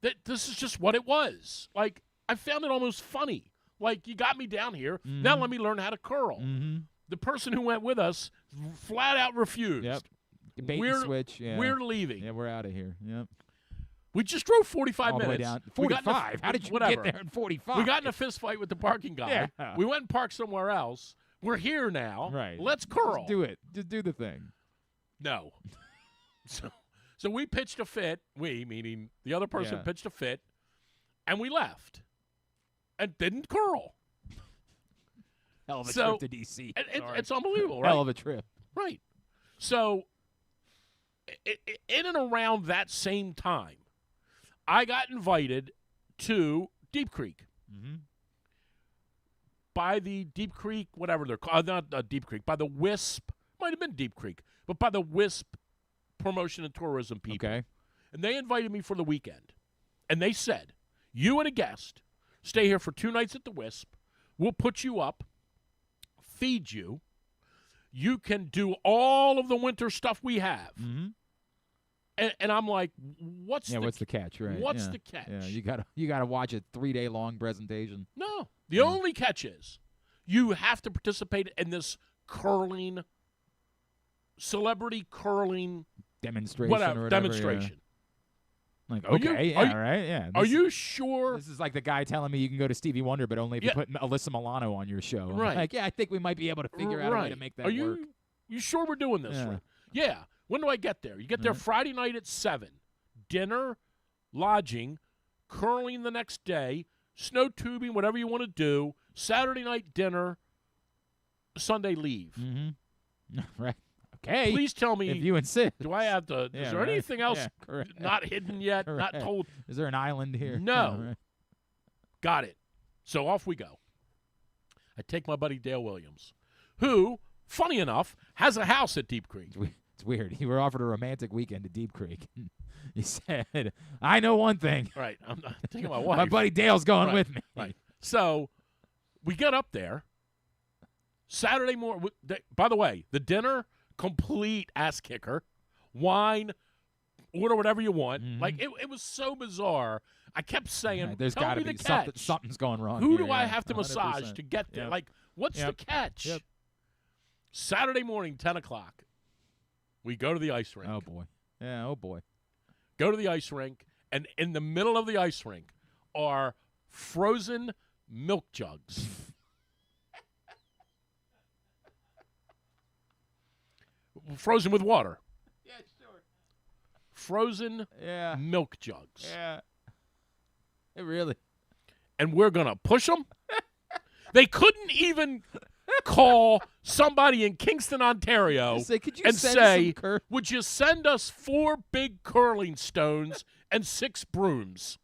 That this is just what it was. Like, I found it almost funny. Like, you got me down here. Now let me learn how to curl. Mm-hmm. The person who went with us flat out refused. Yep. Bait We're- and switch. Yeah. We're leaving. Yeah, we're out of here. Yep. We just drove 45 All the way minutes. down. We got in a- 45. How did you whatever. get there in 45? We got in a fist fight with the parking guy. Yeah. We went and parked somewhere else. We're here now. Right. Let's curl. Just do it. Just do the thing. No. So we pitched a fit. We, meaning the other person, Yeah. pitched a fit, and we left and didn't curl. Hell of a So, trip to D.C. It's unbelievable, right? Hell of a trip. Right. So, in and around that same time, I got invited to Deep Creek. Mm-hmm. by the Deep Creek, whatever they're called, not Deep Creek, by the WISP, might have been Deep Creek, but by the WISP Promotion and Tourism people. Okay. And they invited me for the weekend. And they said, you and a guest stay here for 2 nights at the WISP. We'll put you up, feed you. You can do all of the winter stuff we have. Mm-hmm. And I'm like, what's the catch, right? What's the catch? Yeah, you gotta watch a 3-day-long presentation. No. The only catch is you have to participate in this curling, celebrity curling demonstration. Demonstration. Yeah. Like, okay, all right, yeah. Are you sure? This is like the guy telling me you can go to Stevie Wonder, but only if you put Alyssa Milano on your show. Right. Like, yeah, I think we might be able to figure out a way to make that work. You sure we're doing this? Yeah. Right? Yeah. When do I get there? You get there Friday night at 7. Dinner, lodging, curling the next day, snow tubing, whatever you want to do. Saturday night dinner, Sunday leave. Mm-hmm. Right. Okay. Please tell me. If you insist. Do I have to? Yeah, is there anything else not hidden yet? Correct. Not told? Is there an island here? No. Right. Got it. So off we go. I take my buddy Dale Williams, who, funny enough, has a house at Deep Creek. It's weird. You were offered a romantic weekend at Deep Creek. He said, I know one thing. Right. I'm not thinking of my wife. My buddy Dale's going with me. Right. So we get up there. Saturday morning. By the way, the dinner, complete ass kicker. Wine, order whatever you want. Mm-hmm. Like, it was so bizarre. I kept saying, there's tell me be the catch. Something's going wrong. Who here, do I have to 100%. massage to get there? Yep. Like, what's the catch? Yep. Saturday morning, 10 o'clock. We go to the ice rink. Oh, boy. Yeah, oh, boy. Go to the ice rink, and in the middle of the ice rink are frozen milk jugs. Frozen with water. Yeah, sure. Frozen milk jugs. Yeah. It really. And we're going to push them? They couldn't even call somebody in Kingston, Ontario and say, would you send us 4 big curling stones and 6 brooms?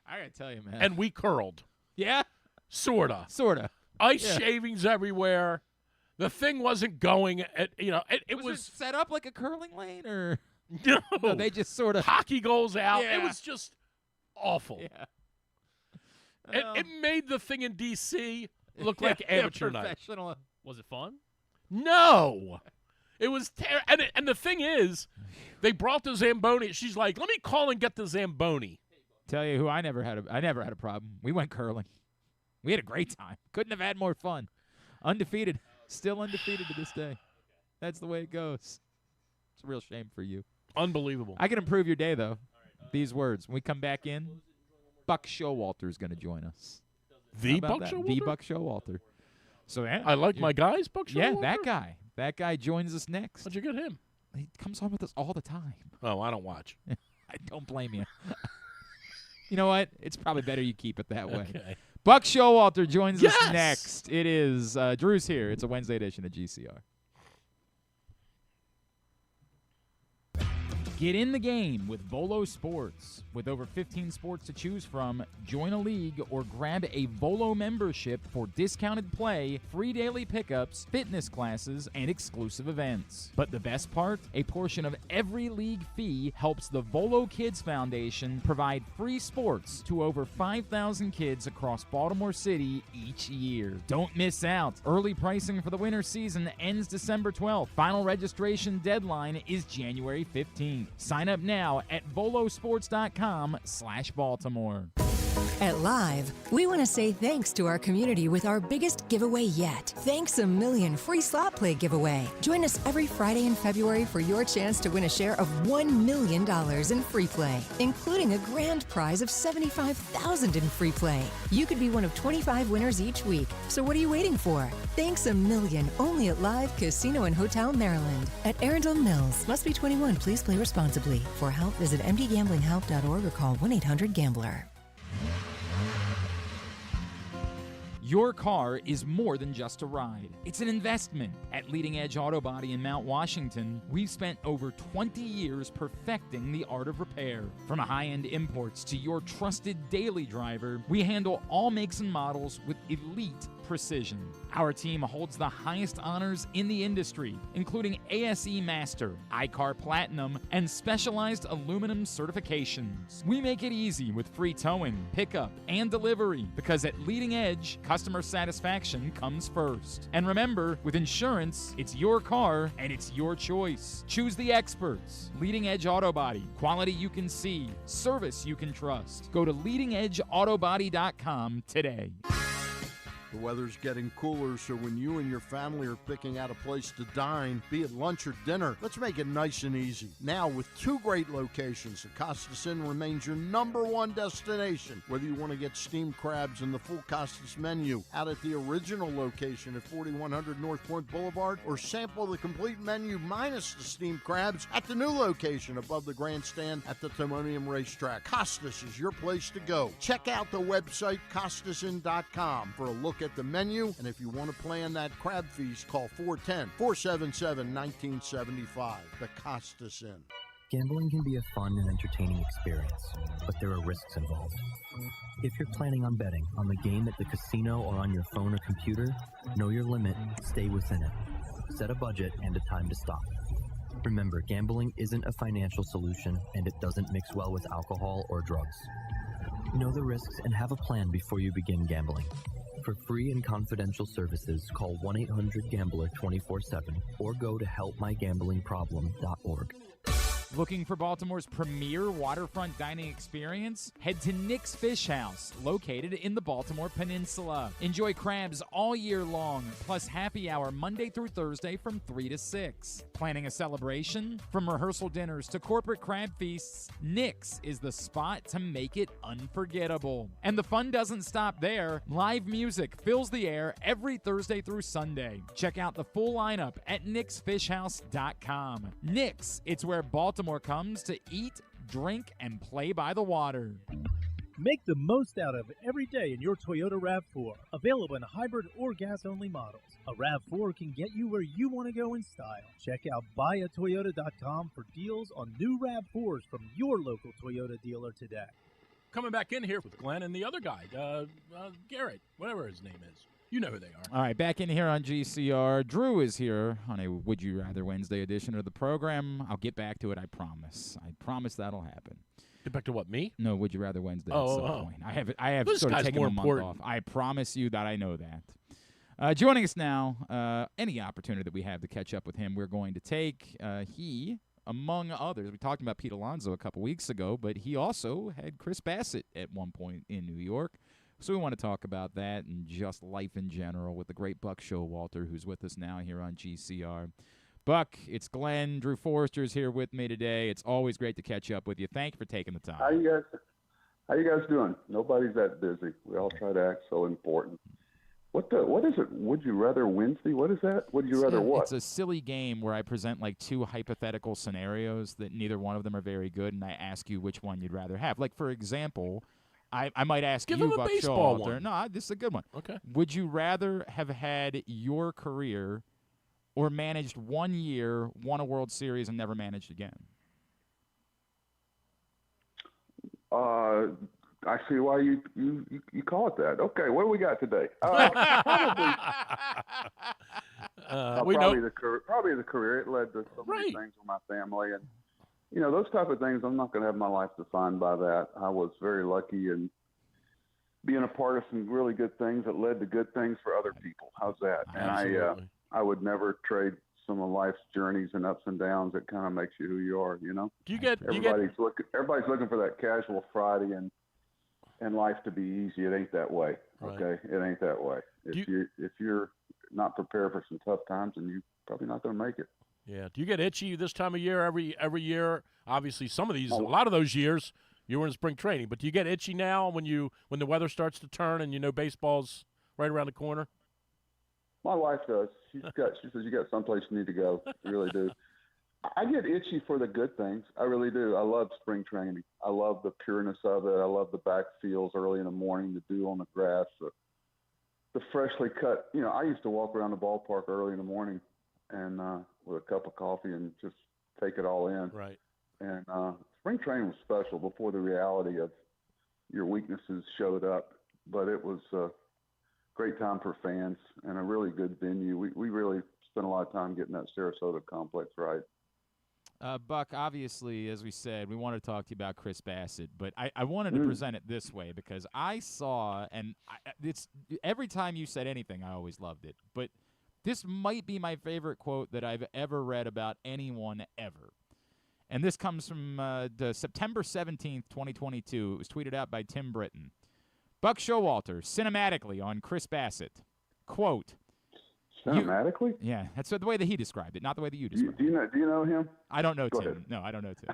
I got to tell you, man. And we curled. Yeah? Sorta. Ice shavings everywhere. The thing wasn't going at, it was set up like a curling lane or no, they just sort of hockey goals out. Yeah. It was just awful. Yeah. It made the thing in D.C. look like amateur night. Was it fun? No. It was terrible. And the thing is, they brought the Zamboni. She's like, let me call and get the Zamboni. Tell you who I never had a problem. We went curling. We had a great time. Couldn't have had more fun. Undefeated. Still undefeated to this day. That's the way it goes. It's a real shame for you. Unbelievable. I can improve your day, though. These words. When we come back in, Buck Showalter is going to join us. The Buck Showalter? The Buck Showalter. So I like my guys, Buck Showalter? Yeah, that guy. That guy joins us next. How'd you get him? He comes on with us all the time. Oh, I don't watch. I don't blame you. You know what? It's probably better you keep it that way. Okay. Buck Showalter joins us next. It is Drew's here. It's a Wednesday edition of GCR. Get in the game with Volo Sports. With over 15 sports to choose from, join a league or grab a Volo membership for discounted play, free daily pickups, fitness classes, and exclusive events. But the best part? A portion of every league fee helps the Volo Kids Foundation provide free sports to over 5,000 kids across Baltimore City each year. Don't miss out. Early pricing for the winter season ends December 12th. Final registration deadline is January 15th. Sign up now at volosports.com/Baltimore. At Live, we want to say thanks to our community with our biggest giveaway yet. Thanks a Million free slot play giveaway. Join us every Friday in February for your chance to win a share of $1 million in free play, including a grand prize of $75,000 in free play. You could be one of 25 winners each week. So what are you waiting for? Thanks a Million only at Live Casino and Hotel Maryland at Arundel Mills. Must be 21. Please play responsibly. For help, visit mdgamblinghelp.org or call 1-800-GAMBLER. Your car is more than just a ride. It's an investment. At Leading Edge Auto Body in Mount Washington, we've spent over 20 years perfecting the art of repair. From high-end imports to your trusted daily driver, we handle all makes and models with elite precision. Our team holds the highest honors in the industry, including ASE Master, iCar Platinum, and specialized aluminum certifications. We make it easy with free towing, pickup, and delivery, because at Leading Edge, customer satisfaction comes first. And remember, with insurance, it's your car and it's your choice. Choose the experts. Leading Edge Auto Body. Quality you can see. Service you can trust. Go to leadingedgeautobody.com today. The weather's getting cooler, so when you and your family are picking out a place to dine, be it lunch or dinner, let's make it nice and easy. Now, with 2 great locations, the Costas Inn remains your #1 destination. Whether you want to get steamed crabs and the full Costas menu out at the original location at 4100 North Point Boulevard, or sample the complete menu minus the steamed crabs at the new location above the grandstand at the Timonium Racetrack, Costas is your place to go. Check out the website, CostasInn.com, for a look at the menu, and if you want to plan that crab feast, call 410-477-1975. The Costas Inn. Gambling can be a fun and entertaining experience, but there are risks involved. If you're planning on betting on the game at the casino or on your phone or computer, know your limit, stay within it. Set a budget and a time to stop. Remember, gambling isn't a financial solution, and it doesn't mix well with alcohol or drugs. Know the risks and have a plan before you begin gambling. For free and confidential services, call 1-800-GAMBLER 24/7 or go to helpmygamblingproblem.org. Looking for Baltimore's premier waterfront dining experience? Head to Nick's Fish House, located in the Baltimore Peninsula. Enjoy crabs all year long, plus happy hour Monday through Thursday from 3 to 6. Planning a celebration? From rehearsal dinners to corporate crab feasts, Nick's is the spot to make it unforgettable. And the fun doesn't stop there. Live music fills the air every Thursday through Sunday. Check out the full lineup at nicksfishhouse.com. Nick's, it's where Baltimore comes to eat, drink, and play by the water. Make the most out of every day in your Toyota RAV4. Available in hybrid or gas-only models. A RAV4 can get you where you want to go in style. Check out buyatoyota.com for deals on new RAV4s from your local Toyota dealer today. Coming back in here with Glenn and the other guy, Garrett, whatever his name is. You know who they are. All right, back in here on GCR. Drew is here on a Would You Rather Wednesday edition of the program. I'll get back to it, I promise. I promise that'll happen. Get back to what, me? No, Would You Rather Wednesday at some point. I have This sort of guy's taken more a month important. off. I promise you that I know that. Joining us now, any opportunity that we have to catch up with him, we're going to take. He, among others, we talked about Pete Alonso a couple weeks ago, but he also had Chris Bassitt at one point in New York. So we want to talk about that and just life in general with the great Buck Showalter, who's with us now here on GCR. Buck, it's Glenn. Drew Forrester is here with me today. It's always great to catch up with you. Thank you for taking the time. How you guys doing? Nobody's that busy. We all try to act so important. What is it? Would you rather Wednesday? What is that? Would you rather what? It's a silly game where I present like 2 hypothetical scenarios that neither one of them are very good, and I ask you which one you'd rather have. Like, for example, I might ask Give you, him a Buck baseball Showalter. one. No, this is a good one. Okay. Would you rather have had your career or managed 1 year, won a World Series, and never managed again? I see why you call it that. Okay, what do we got today? Probably the career. It led to so many things with my family, and those type of things. I'm not going to have my life defined by that. I was very lucky in being a part of some really good things that led to good things for other people. How's that? Absolutely. And I would never trade some of life's journeys and ups and downs. That kind of makes you who you are. Do you get? Everybody's looking for that casual Friday and life to be easy. It ain't that way. Right. Okay, it ain't that way. If you're not prepared for some tough times, then you're probably not going to make it. Yeah. Do you get itchy this time of year? Every year, obviously, some of these, a lot of those years, you were in spring training. But do you get itchy now when the weather starts to turn and baseball's right around the corner? My wife does. She says you got someplace you need to go. You really do. I get itchy for the good things. I really do. I love spring training. I love the pureness of it. I love the backfields early in the morning, the dew on the grass, the freshly cut. You know, I used to walk around the ballpark early in the morning and with a cup of coffee and just take it all in. Right. And spring training was special before the reality of your weaknesses showed up. But it was a great time for fans and a really good venue. We really spent a lot of time getting that Sarasota complex right. Buck, obviously, as we said, we want to talk to you about Chris Bassitt, but I wanted to present it this way because I saw, and it's every time you said anything, I always loved it, but this might be my favorite quote that I've ever read about anyone ever. And this comes from the September 17th, 2022. It was tweeted out by Tim Britton. Buck Showalter, cinematically on Chris Bassitt. Quote. Cinematically? Yeah, that's the way that he described it, not the way that you described it. Do you know him? I don't know Go Tim. ahead. No, I don't know Tim.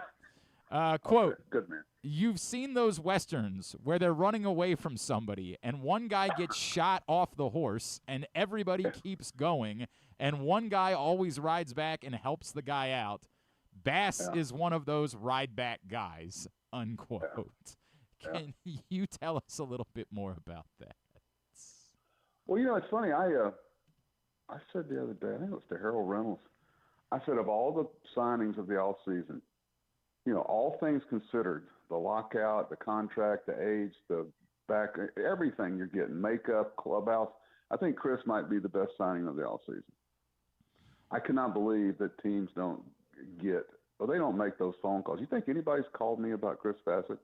Quote. Okay, good man. You've seen those Westerns where they're running away from somebody and one guy gets shot off the horse and everybody keeps going and one guy always rides back and helps the guy out. Bass is one of those ride back guys, unquote. Can you tell us a little bit more about that? Well, you know, it's funny. I said the other day, I think it was to Harold Reynolds, I said of all the signings of the offseason, you know, all things considered, the lockout, the contract, the age, the back, everything you're getting, makeup, clubhouse, I think Chris might be the best signing of the offseason. I cannot believe that teams don't they don't make those phone calls. You think anybody's called me about Chris Bassitt?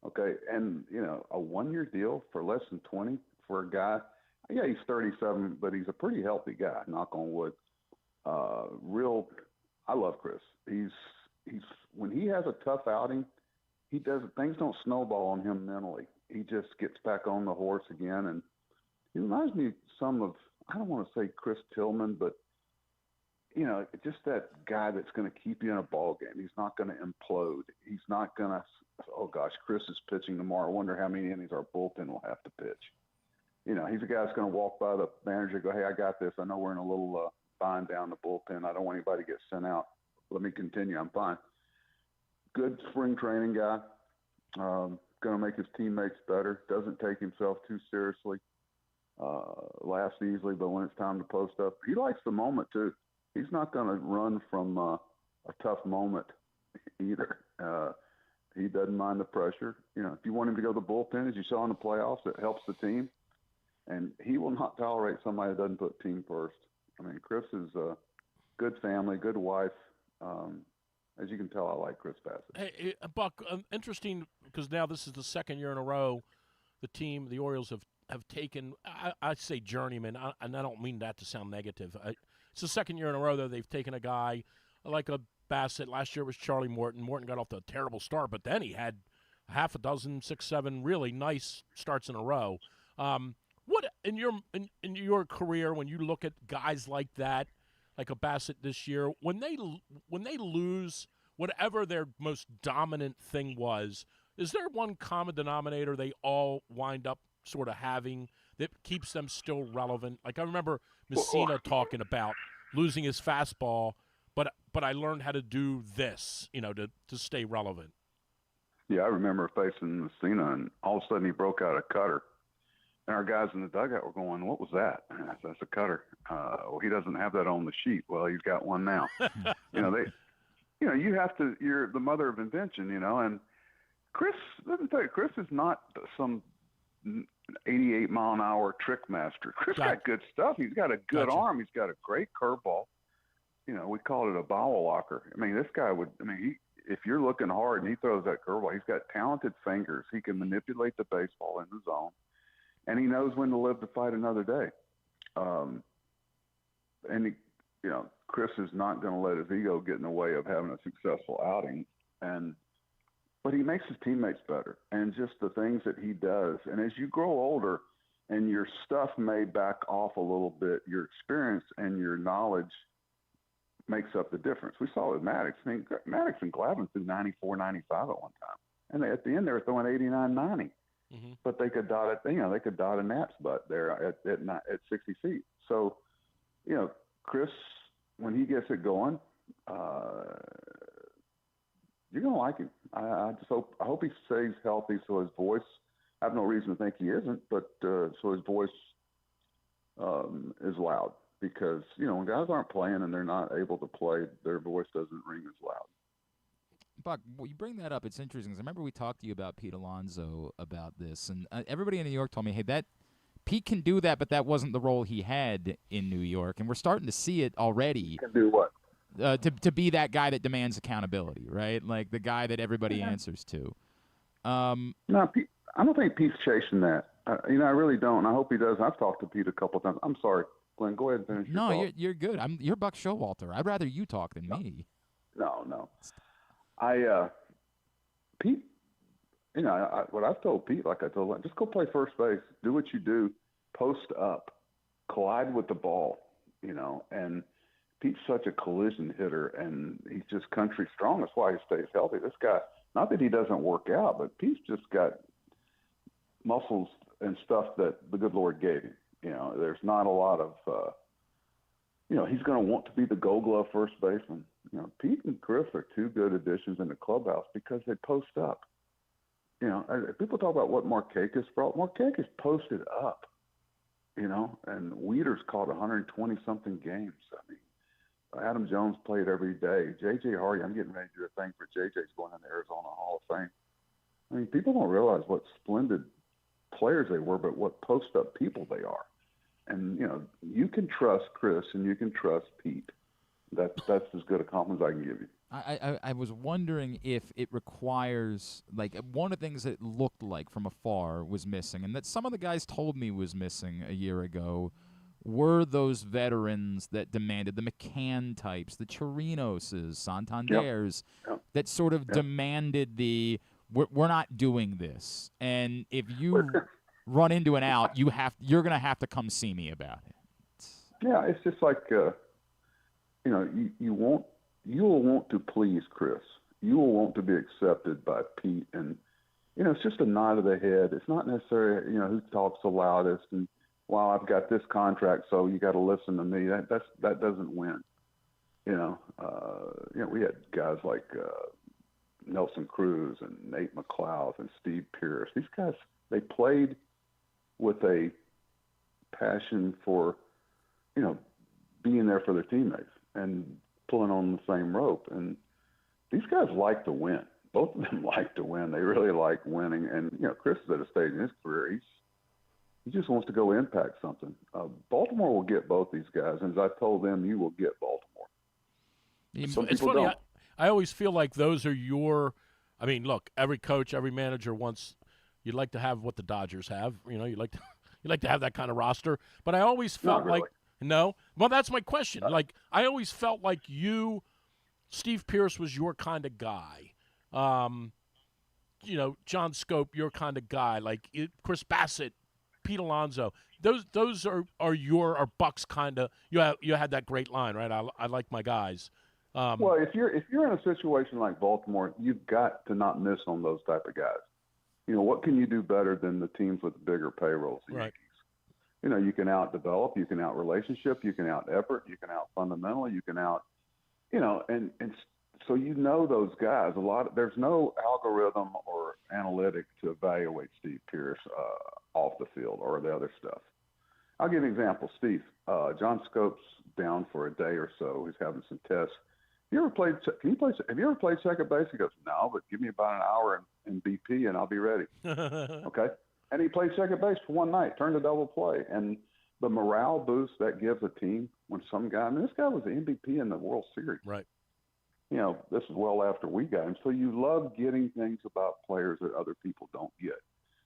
Okay, and, you know, a 1-year deal for less than 20 for a guy. Yeah, he's 37, but he's a pretty healthy guy, knock on wood. I love Chris. He's when he has a tough outing, things don't snowball on him mentally. He just gets back on the horse again, and he reminds me some of, I don't want to say Chris Tillman, but, you know, just that guy that's going to keep you in a ball game. He's not going to implode. He's not going to, oh gosh, Chris is pitching tomorrow. I wonder how many innings our bullpen will have to pitch. You know, he's a guy that's going to walk by the manager and go, hey, I got this. I know we're in a little bind down the bullpen. I don't want anybody to get sent out. Let me continue. I'm fine. Good spring training guy. Going to make his teammates better. Doesn't take himself too seriously. Laughs easily, but when it's time to post up, he likes the moment too. He's not going to run from a tough moment either. He doesn't mind the pressure. You know, if you want him to go to the bullpen, as you saw in the playoffs, it helps the team. And he will not tolerate somebody that doesn't put team first. I mean, Chris is a good family, good wife. As you can tell, I like Chris Bassitt. Hey, Buck, interesting because now this is the second year in a row the Orioles have taken, I say journeyman, and I don't mean that to sound negative. It's the second year in a row that they've taken a guy like a Bassitt. Last year was Charlie Morton. Morton got off to a terrible start, but then he had half a dozen, 6, 7 really nice starts in a row. What in your career, when you look at guys like that, like a Bassitt this year, when they lose whatever their most dominant thing was, is there one common denominator they all wind up sort of having that keeps them still relevant? Like I remember Messina talking about losing his fastball, but I learned how to do this, you know, to stay relevant. Yeah, I remember facing Messina, and all of a sudden he broke out a cutter. And our guys in the dugout were going, what was that? And I said, that's a cutter. Well, he doesn't have that on the sheet. Well, he's got one now. You have to, you're the mother of invention, you know. And Chris, let me tell you, Chris is not some 88-mile-an-hour trick master. Chris got good stuff. He's got a good arm. He's got a great curveball. You know, we call it a bowel locker. I mean, this guy if you're looking hard and he throws that curveball, he's got talented fingers. He can manipulate the baseball in the zone. And he knows when to live to fight another day. Chris is not going to let his ego get in the way of having a successful outing. But he makes his teammates better. And just the things that he does. And as you grow older and your stuff may back off a little bit, your experience and your knowledge makes up the difference. We saw it with Maddox. I mean, Maddox and Glavine threw 94, 95 at one time. And at the end, they were throwing 89, 90. Mm-hmm. But they could dot it. They could dot a gnat's butt there at 60 feet. So, you know, Chris, when he gets it going, you're gonna like him. I hope he stays healthy. So his voice. I have no reason to think he isn't, but so his voice is loud because, when guys aren't playing and they're not able to play, their voice doesn't ring as loud. Buck, you bring that up. It's interesting because I remember we talked to you about Pete Alonso about this, and everybody in New York told me, hey, that Pete can do that, but that wasn't the role he had in New York, and we're starting to see it already. Can do what? To be that guy that demands accountability, right? Like the guy that everybody answers to. No, Pete, I don't think Pete's chasing that. I really don't. I hope he does. I've talked to Pete a couple of times. I'm sorry, Glenn. Go ahead and finish. No, you're good. You're Buck Showalter. I'd rather you talk than me. No. Pete. What I've told Pete, like I told him, just go play first base. Do what you do. Post up. Collide with the ball. And Pete's such a collision hitter, and he's just country strong. That's why he stays healthy. This guy, not that he doesn't work out, but Pete's just got muscles and stuff that the good Lord gave him. There's not a lot of, he's going to want to be the Gold Glove first baseman. Pete and Chris are two good additions in the clubhouse because they post up. People talk about what Markakis brought. Markakis posted up, and Weeders caught 120-something games. I mean, Adam Jones played every day. J.J. Hardy, I'm getting ready to do a thing for J.J.'s going in the Arizona Hall of Fame. I mean, people don't realize what splendid players they were, but what post-up people they are. And, you can trust Chris and you can trust Pete. That's as good a compliment as I can give you. I was wondering if it requires, like, one of the things that it looked like from afar was missing, and that some of the guys told me was missing a year ago, were those veterans that demanded, the McCann types, the Chirinoses, Santanders, that sort of demanded we're not doing this. And if you run into an out, you're going to have to come see me about it. Yeah, it's just like, you'll want to please Chris. You will want to be accepted by Pete. And, it's just a nod of the head. It's not necessarily, who talks the loudest and, well, I've got this contract, so you got to listen to me. That doesn't win. We had guys like Nelson Cruz and Nate McLeod and Steve Pierce. These guys, they played with a passion for, being there for their teammates and pulling on the same rope. And these guys like to win. Both of them like to win. They really like winning. And, Chris is at a stage in his career, he just wants to go impact something. Baltimore will get both these guys, and as I told them, you will get Baltimore. It's funny. I always feel like those are look, every coach, every manager wants. You'd like to have what the Dodgers have. You like to have that kind of roster. But I always felt like no. Well, that's my question. Like I always felt like Steve Pierce was your kind of guy. John Scope, your kind of guy. Like Chris Bassitt. Pete Alonso, those are Buck's kind of. You had that great line, right? I like my guys. Well, if you're in a situation like Baltimore, you've got to not miss on those type of guys. What can you do better than the teams with bigger payrolls? Right. You can out develop, you can out relationship, you can out effort, you can out fundamental, you can out, and so those guys. There's no algorithm or analytic to evaluate Steve Pierce off the field or the other stuff. I'll give you an example. Steve, John Scope's down for a day or so. He's having some tests. Have you ever played second base? He goes, no, but give me about an hour in BP and I'll be ready. Okay. And he played second base for one night, turned a double play. And the morale boost that gives a team when this guy was the MVP in the World Series. Right. This is well after we got him. So you love getting things about players that other people don't get.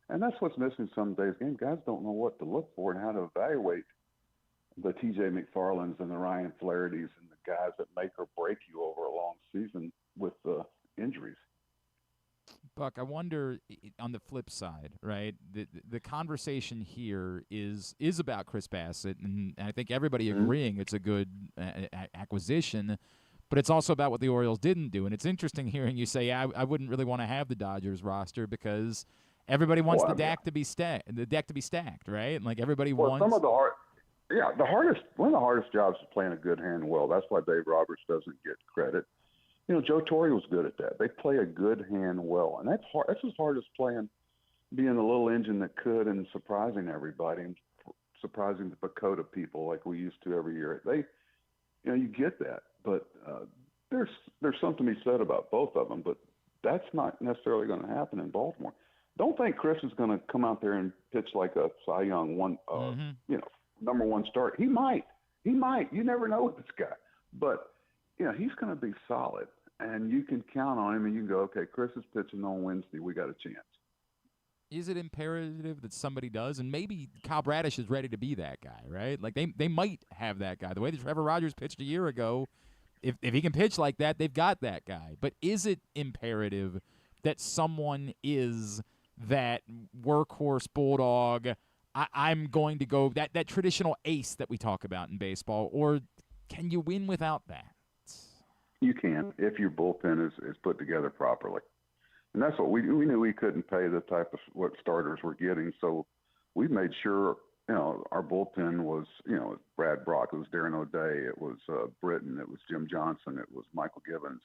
And that's what's missing some days game. Guys don't know what to look for and how to evaluate the T.J. McFarlands and the Ryan Flahertys and the guys that make or break you over a long season with the injuries. Buck, I wonder on the flip side, right? The conversation here is about Chris Bassitt, and I think everybody agreeing it's a good acquisition. But it's also about what the Orioles didn't do, and it's interesting hearing you say I wouldn't really want to have the Dodgers roster because everybody wants the deck to be stacked, right? Like everybody wants. One of the hardest jobs is playing a good hand well. That's why Dave Roberts doesn't get credit. Joe Torre was good at that. They play a good hand well, and that's hard. That's as hard as being the little engine that could and surprising everybody and surprising the Dakota people like we used to every year. You get that, but there's something to be said about both of them. But that's not necessarily going to happen in Baltimore. Don't think Chris is going to come out there and pitch like a Cy Young number one start. He might. You never know with this guy. But he's going to be solid, and you can count on him. And you can go, okay, Chris is pitching on Wednesday. We got a chance. Is it imperative that somebody does? And maybe Kyle Bradish is ready to be that guy, right? Like they might have that guy. The way that Trevor Rogers pitched a year ago, if he can pitch like that, they've got that guy. But is it imperative that someone is that workhorse bulldog? I'm going to go that traditional ace that we talk about in baseball, or can you win without that? You can if your bullpen is put together properly. And that's what we knew we couldn't pay the type of what starters we're getting. So we made sure, our bullpen was, Brad Brock, it was Darren O'Day, it was Britton, it was Jim Johnson, it was Michael Gibbons,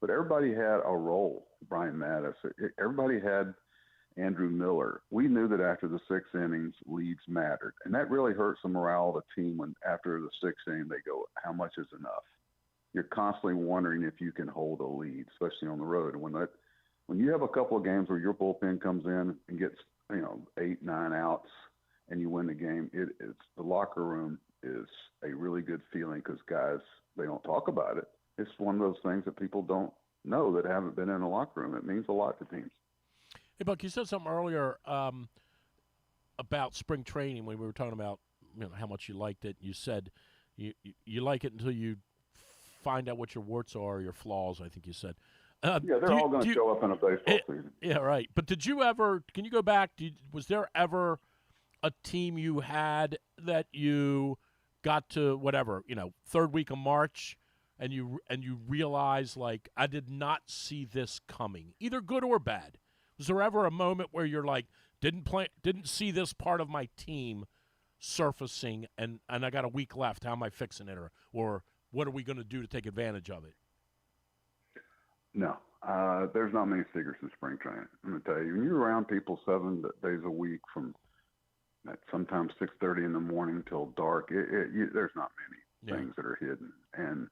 but everybody had a role. Brian Mattis, everybody had Andrew Miller. We knew that after the 6 innings, leads mattered. And that really hurts the morale of the team when after the 6th inning, they go, how much is enough? You're constantly wondering if you can hold a lead, especially on the road. And when you have a couple of games where your bullpen comes in and gets, 8, 9 outs and you win the game, it's the locker room is a really good feeling because guys, they don't talk about it. It's one of those things that people don't know that haven't been in the locker room. It means a lot to teams. Hey, Buck, you said something earlier about spring training when we were talking about how much you liked it. You said you like it until you find out what your warts are or your flaws, I think you said. They're all going to show up in a baseball season. Yeah, right. But did you ever – can you go back? Was there ever a team you had that you got to whatever, 3rd week of March and you realized, like, I did not see this coming, either good or bad? Was there ever a moment where you're like, didn't see this part of my team surfacing and I got a week left, how am I fixing it? Or what are we going to do to take advantage of it? No, there's not many secrets in spring training. I'm going to tell you, when you're around people 7 days a week from sometimes 6:30 in the morning till dark, there's not many things that are hidden. And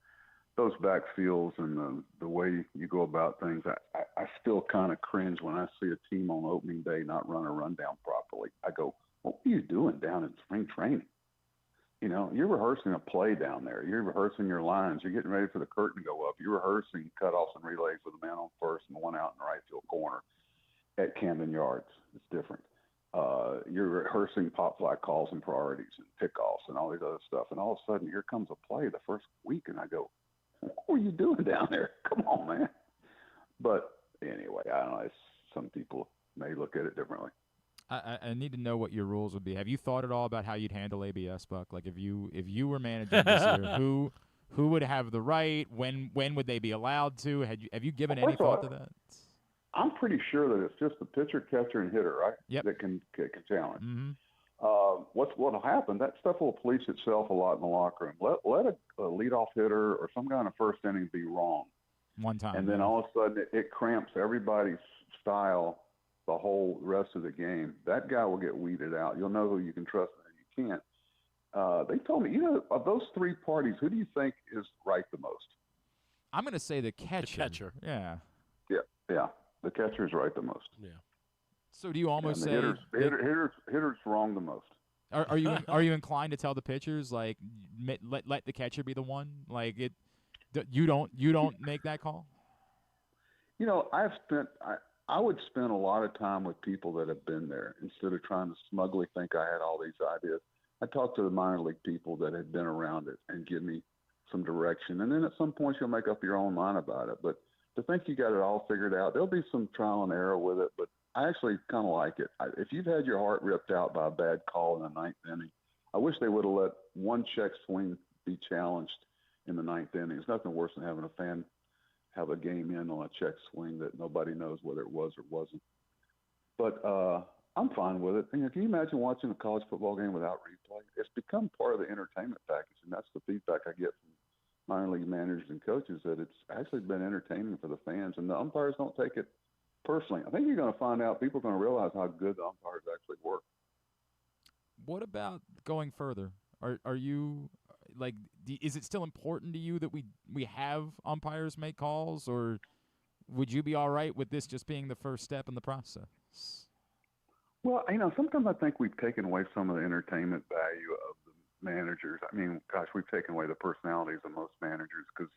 those backfields and the way you go about things, I still kind of cringe when I see a team on opening day not run a rundown properly. I go, what are you doing down in spring training? You're rehearsing a play down there. You're rehearsing your lines. You're getting ready for the curtain to go up. You're rehearsing cutoffs and relays with a man on first and 1 out in the right field corner at Camden Yards. It's different. You're rehearsing pop fly calls and priorities and pickoffs and all these other stuff. And all of a sudden, here comes a play the first week, and I go, what were you doing down there? Come on, man. But anyway, I don't know. Some people may look at it differently. I need to know what your rules would be. Have you thought at all about how you'd handle ABS, Buck? Like if you were managing this year, who would have the right? When would they be allowed to? Have you given any thought to that? I'm pretty sure that it's just the pitcher, catcher, and hitter, right? Yep. That can challenge. Mm-hmm. What'll happen? That stuff will police itself a lot in the locker room. Let a leadoff hitter or some guy in the first inning be wrong one time, and then all of a sudden it cramps everybody's style the whole rest of the game. That guy will get weeded out. You'll know who you can trust and who you can't. They told me, of those 3 parties, who do you think is right the most? I'm going to say the catcher. The catcher. Yeah. Yeah. The catcher is right the most. Yeah. So do you almost say hitter's wrong the most? Are you inclined to tell the pitchers like let the catcher be the one? Like you don't make that call? I would spend a lot of time with people that have been there instead of trying to smugly think I had all these ideas. I talk to the minor league people that had been around it and give me some direction. And then at some point you'll make up your own mind about it. But to think you got it all figured out, there'll be some trial and error with it. But I actually kind of like it. If you've had your heart ripped out by a bad call in the 9th inning, I wish they would have let one check swing be challenged in the 9th inning. It's nothing worse than having a fan have a game in on a check swing that nobody knows whether it was or wasn't. But I'm fine with it. Can you imagine watching a college football game without replay? It's become part of the entertainment package, and that's the feedback I get from minor league managers and coaches, that it's actually been entertaining for the fans, and the umpires don't take it personally. I think you're going to find out, people are going to realize how good the umpires actually work. What about going further? Are you like? Is it still important to you that we have umpires make calls, or would you be all right with this just being the first step in the process? Well, sometimes I think we've taken away some of the entertainment value of the managers. I mean, gosh, we've taken away the personalities of most managers because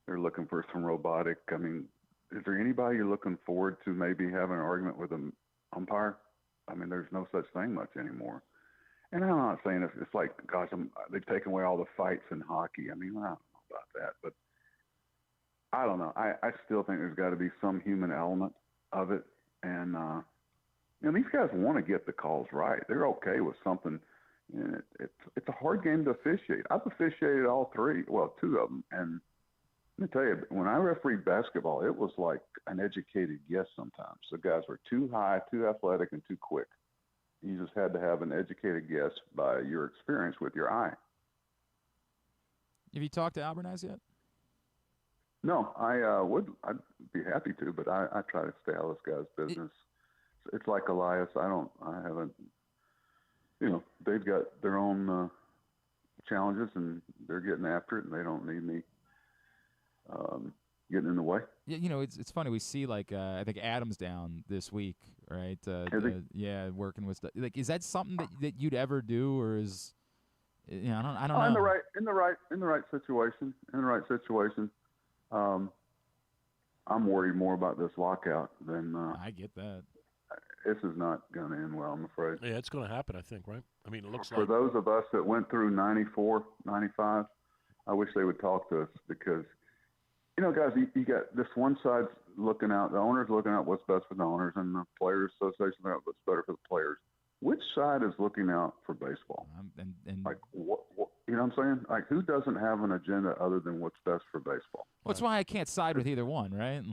they're looking for some robotic. I mean, is there anybody you're looking forward to maybe having an argument with an umpire? I mean, there's no such thing much anymore. And I'm not saying it's like, gosh, they've taken away all the fights in hockey. I mean, I don't know about that, but I don't know. I still think there's got to be some human element of it. And, these guys want to get the calls right. They're okay with something. And it's a hard game to officiate. I've officiated all three, well, two of them. And let me tell you, when I refereed basketball, it was like an educated guess sometimes. The guys were too high, too athletic, and too quick. You just had to have an educated guess by your experience with your eye. Have you talked to Alberniz yet? No, I'd be happy to, but I try to stay out of this guy's business. It's like Elias. I haven't, they've got their own challenges and they're getting after it and they don't need me getting in the way. Yeah, it's funny. We see I think Adam's down this week, right? Yeah, working with stuff. Like, is that something that you'd ever do, or is I don't know. In the right situation. I'm worried more about this lockout than. I get that. This is not going to end well, I'm afraid. Yeah, it's going to happen, I think, right? I mean, it looks for those of us that went through 94, 95, I wish they would talk to us because, guys, you got this one side looking out, the owners looking out what's best for the owners, and the Players Association looking out what's better for the players. Which side is looking out for baseball? And like, what, you know what I'm saying? Like, who doesn't have an agenda other than what's best for baseball? Well, that's why I can't side with either one, right?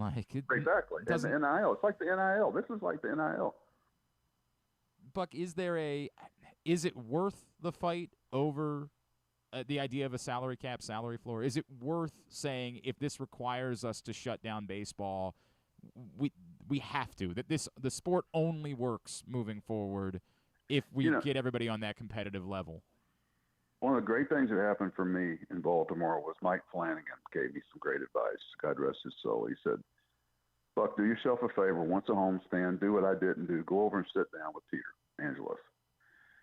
Exactly. And the NIL. It's like the NIL. This is like the NIL. Buck, is it worth the fight over the idea of a salary cap, salary floor? Is it worth saying if this requires us to shut down baseball, we have to? That the sport only works moving forward if we get everybody on that competitive level. One of the great things that happened for me in Baltimore was Mike Flanagan gave me some great advice. God rest his soul. He said, Buck, do yourself a favor. Once a homestand, do what I didn't do. Go over and sit down with Peter Angelos.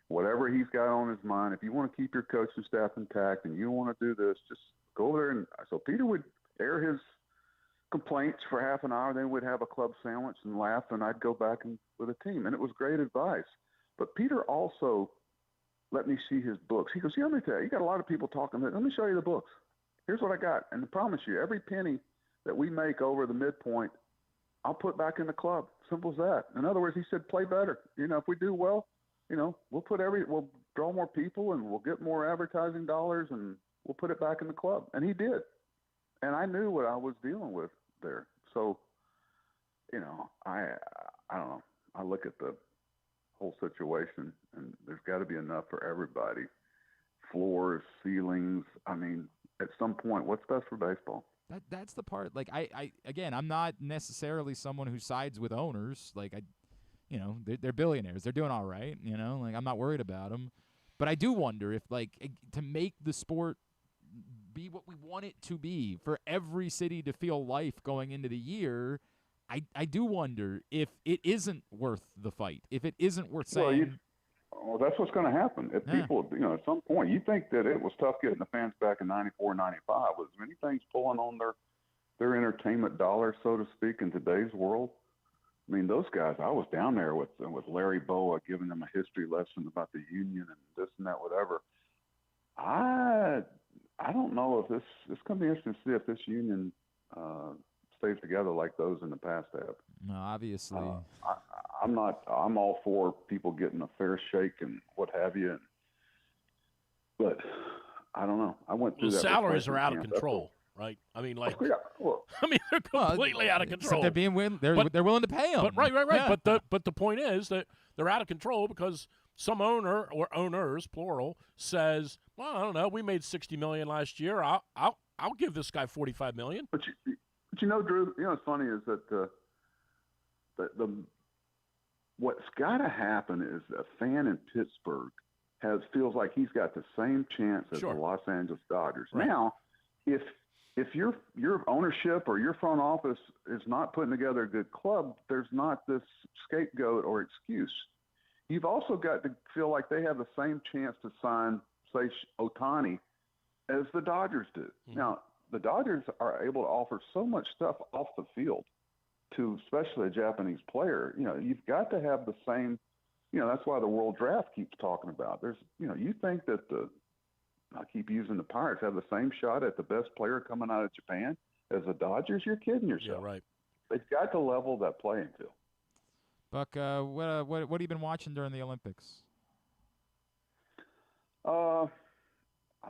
Whatever he's got on his mind, if you want to keep your coaching staff intact and you want to do this, just go over there. And so Peter would air his complaints for half an hour, then we'd have a club sandwich and laugh, and I'd go back with a team. And it was great advice. But Peter also let me see his books. He goes, let me tell you, you got a lot of people talking. Let me show you the books. Here's what I got. And I promise you, every penny that we make over the midpoint, I'll put back in the club. Simple as that. In other words, he said, play better. If we do well, we'll draw more people and we'll get more advertising dollars and we'll put it back in the club. And he did. And I knew what I was dealing with there. So, I don't know. I look at the whole situation and there's got to be enough for everybody. Floors, ceilings. I mean, at some point, what's best for baseball? That's the part. Like again, I'm not necessarily someone who sides with owners. Like they're billionaires. They're doing all right. Like I'm not worried about them. But I do wonder if to make the sport be what we want it to be for every city to feel life going into the year, I do wonder if it isn't worth the fight. If it isn't worth saying. Well, that's what's going to happen. If people, at some point, you think that it was tough getting the fans back in 94, 95. Was many things pulling on their entertainment dollar, so to speak, in today's world? I mean, those guys, I was down there with Larry Boa giving them a history lesson about the union and this and that, whatever. I don't know if it's going to be interesting to see if this union stays together like those in the past have. No, obviously. I'm all for people getting a fair shake and what have you. But I don't know. I went through that. Salaries are out of control, right? I mean, they're completely out of control. They're they're willing to pay them. But right. Yeah. But the point is that they're out of control because some owner or owners, plural, says, well, I don't know, we made $60 million last year. I'll give this guy $45 million. But Drew, what's funny is that what's got to happen is a fan in Pittsburgh feels like he's got the same chance as the Los Angeles Dodgers. Right. Now, if your ownership or your front office is not putting together a good club, there's not this scapegoat or excuse. You've also got to feel like they have the same chance to sign, say, Ohtani as the Dodgers do. Mm-hmm. Now, the Dodgers are able to offer so much stuff off the field to especially a Japanese player. You've got to have the same, that's why the World Draft keeps talking about. There's, you think that I keep using the Pirates have the same shot at the best player coming out of Japan as the Dodgers? You're kidding yourself. Yeah, right. They've got to level that playing field. Buck, what have you been watching during the Olympics? I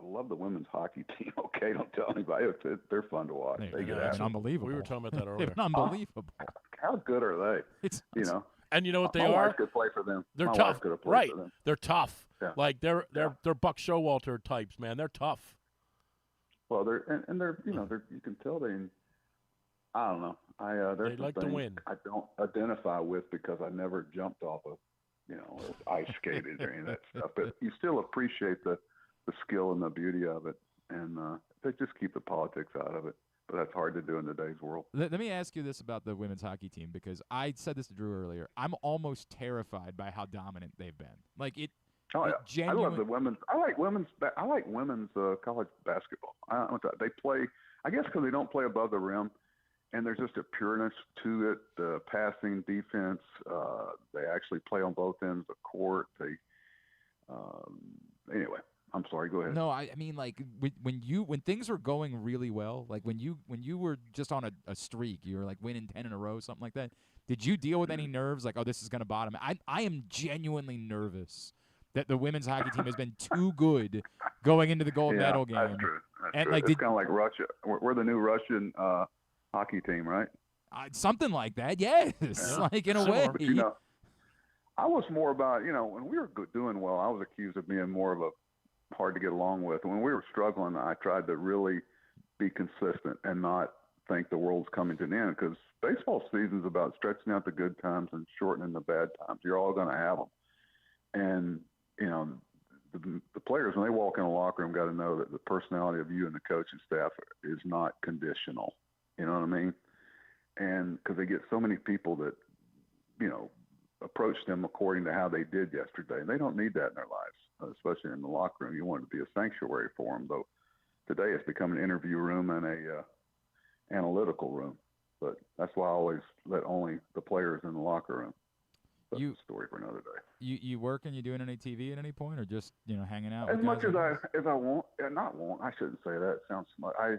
love the women's hockey team. Okay, don't tell anybody. They're fun to watch. They get after it. Unbelievable. We were talking about that earlier. Unbelievable. How good are they? And you know what they are? My wife could play for them. They're My tough. Wife could have played right. for them. They're tough. Yeah. Like they're Buck Showalter types, man. They're tough. Well, they're you can tell they. I don't know. There's they like to win. I don't identify with because I never jumped off of, or ice skated or any of that stuff. But you still appreciate the skill and the beauty of it, and they just keep the politics out of it. But that's hard to do in today's world. Let me ask you this about the women's hockey team, because I said this to Drew earlier. I'm almost terrified by how dominant they've been. Like it. Oh yeah, I love the women's. I like women's college basketball. They play, I guess, because they don't play above the rim, and there's just a pureness to it. Passing, defense. They actually play on both ends of the court. They. Anyway, I'm sorry. Go ahead. No, I mean, like when things were going really well, like when you were just on a streak, you were like winning 10 in a row, something like that. Did you deal with any nerves? Like, oh, this is going to bottom. I am genuinely nervous that the women's hockey team has been too good going into the gold medal game. That's true. That's true. It's kind of like Russia. We're the new Russian hockey team, right? Something like that, yes. Yeah. Like, in a way. But, I was more about, when we were doing well, I was accused of being more of a hard to get along with. When we were struggling, I tried to really be consistent and not think the world's coming to an end, because baseball season's about stretching out the good times and shortening the bad times. You're all going to have them. And, the players, when they walk in the locker room, got to know that the personality of you and the coaching staff is not conditional. You know what I mean? And because they get so many people that, approach them according to how they did yesterday. And they don't need that in their lives, especially in the locker room. You want it to be a sanctuary for them, though. Today it's become an interview room and a analytical room. But that's why I always let only the players in the locker room. That's a story for another day. You working? You doing any TV at any point, or just hanging out? As much as I want, not want. I shouldn't say that. It sounds smart. I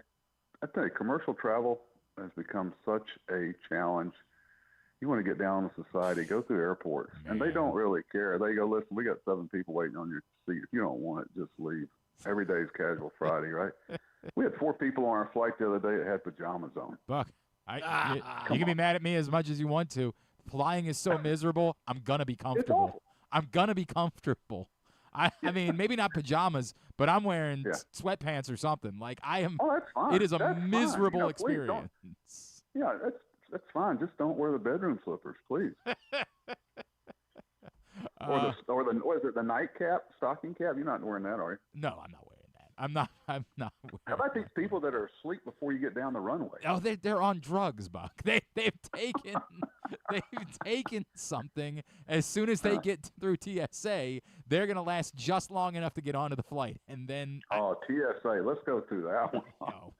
think commercial travel has become such a challenge. You want to get down with society, go through airports, and they don't really care. They go, listen, we got 7 people waiting on your seat. If you don't want it, just leave. Every day is casual Friday, right? We had 4 people on our flight the other day that had pajamas on. Buck, you can be mad at me as much as you want to. Flying is so miserable. I'm gonna be comfortable. I'm gonna be comfortable. I mean, maybe not pajamas, but I'm wearing sweatpants or something. Like I am. Oh, that's fine. It is a that's miserable fine. experience. Yeah, that's fine. Just don't wear the bedroom slippers, please. Or the what is it? The nightcap, stocking cap? You're not wearing that, are you? No, I'm not wearing that. I'm not. How about these people that are asleep before you get down the runway? Oh, they're on drugs, Buck. They've taken something. As soon as they get through TSA, they're gonna last just long enough to get onto the flight, and then. TSA. Let's go through that one. No,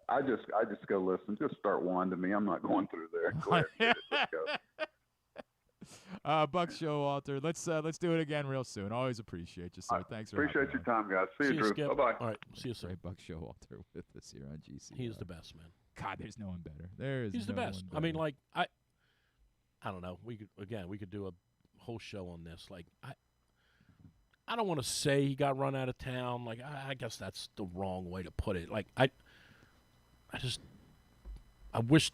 I just go listen. Just start winding me. I'm not going through there. Go ahead and get it. Let's go. Buck Showalter, let's do it again real soon. Always appreciate you, sir. Thanks for appreciate your time, guys. See you, Drew. Bye-bye. All right, see you soon. Buck Showalter with us here on GC. He is the best, man. God, there's no one better. He's the best. I mean, like I don't know. We could do a whole show on this. Like I don't want to say he got run out of town. Like I guess that's the wrong way to put it. Like I wish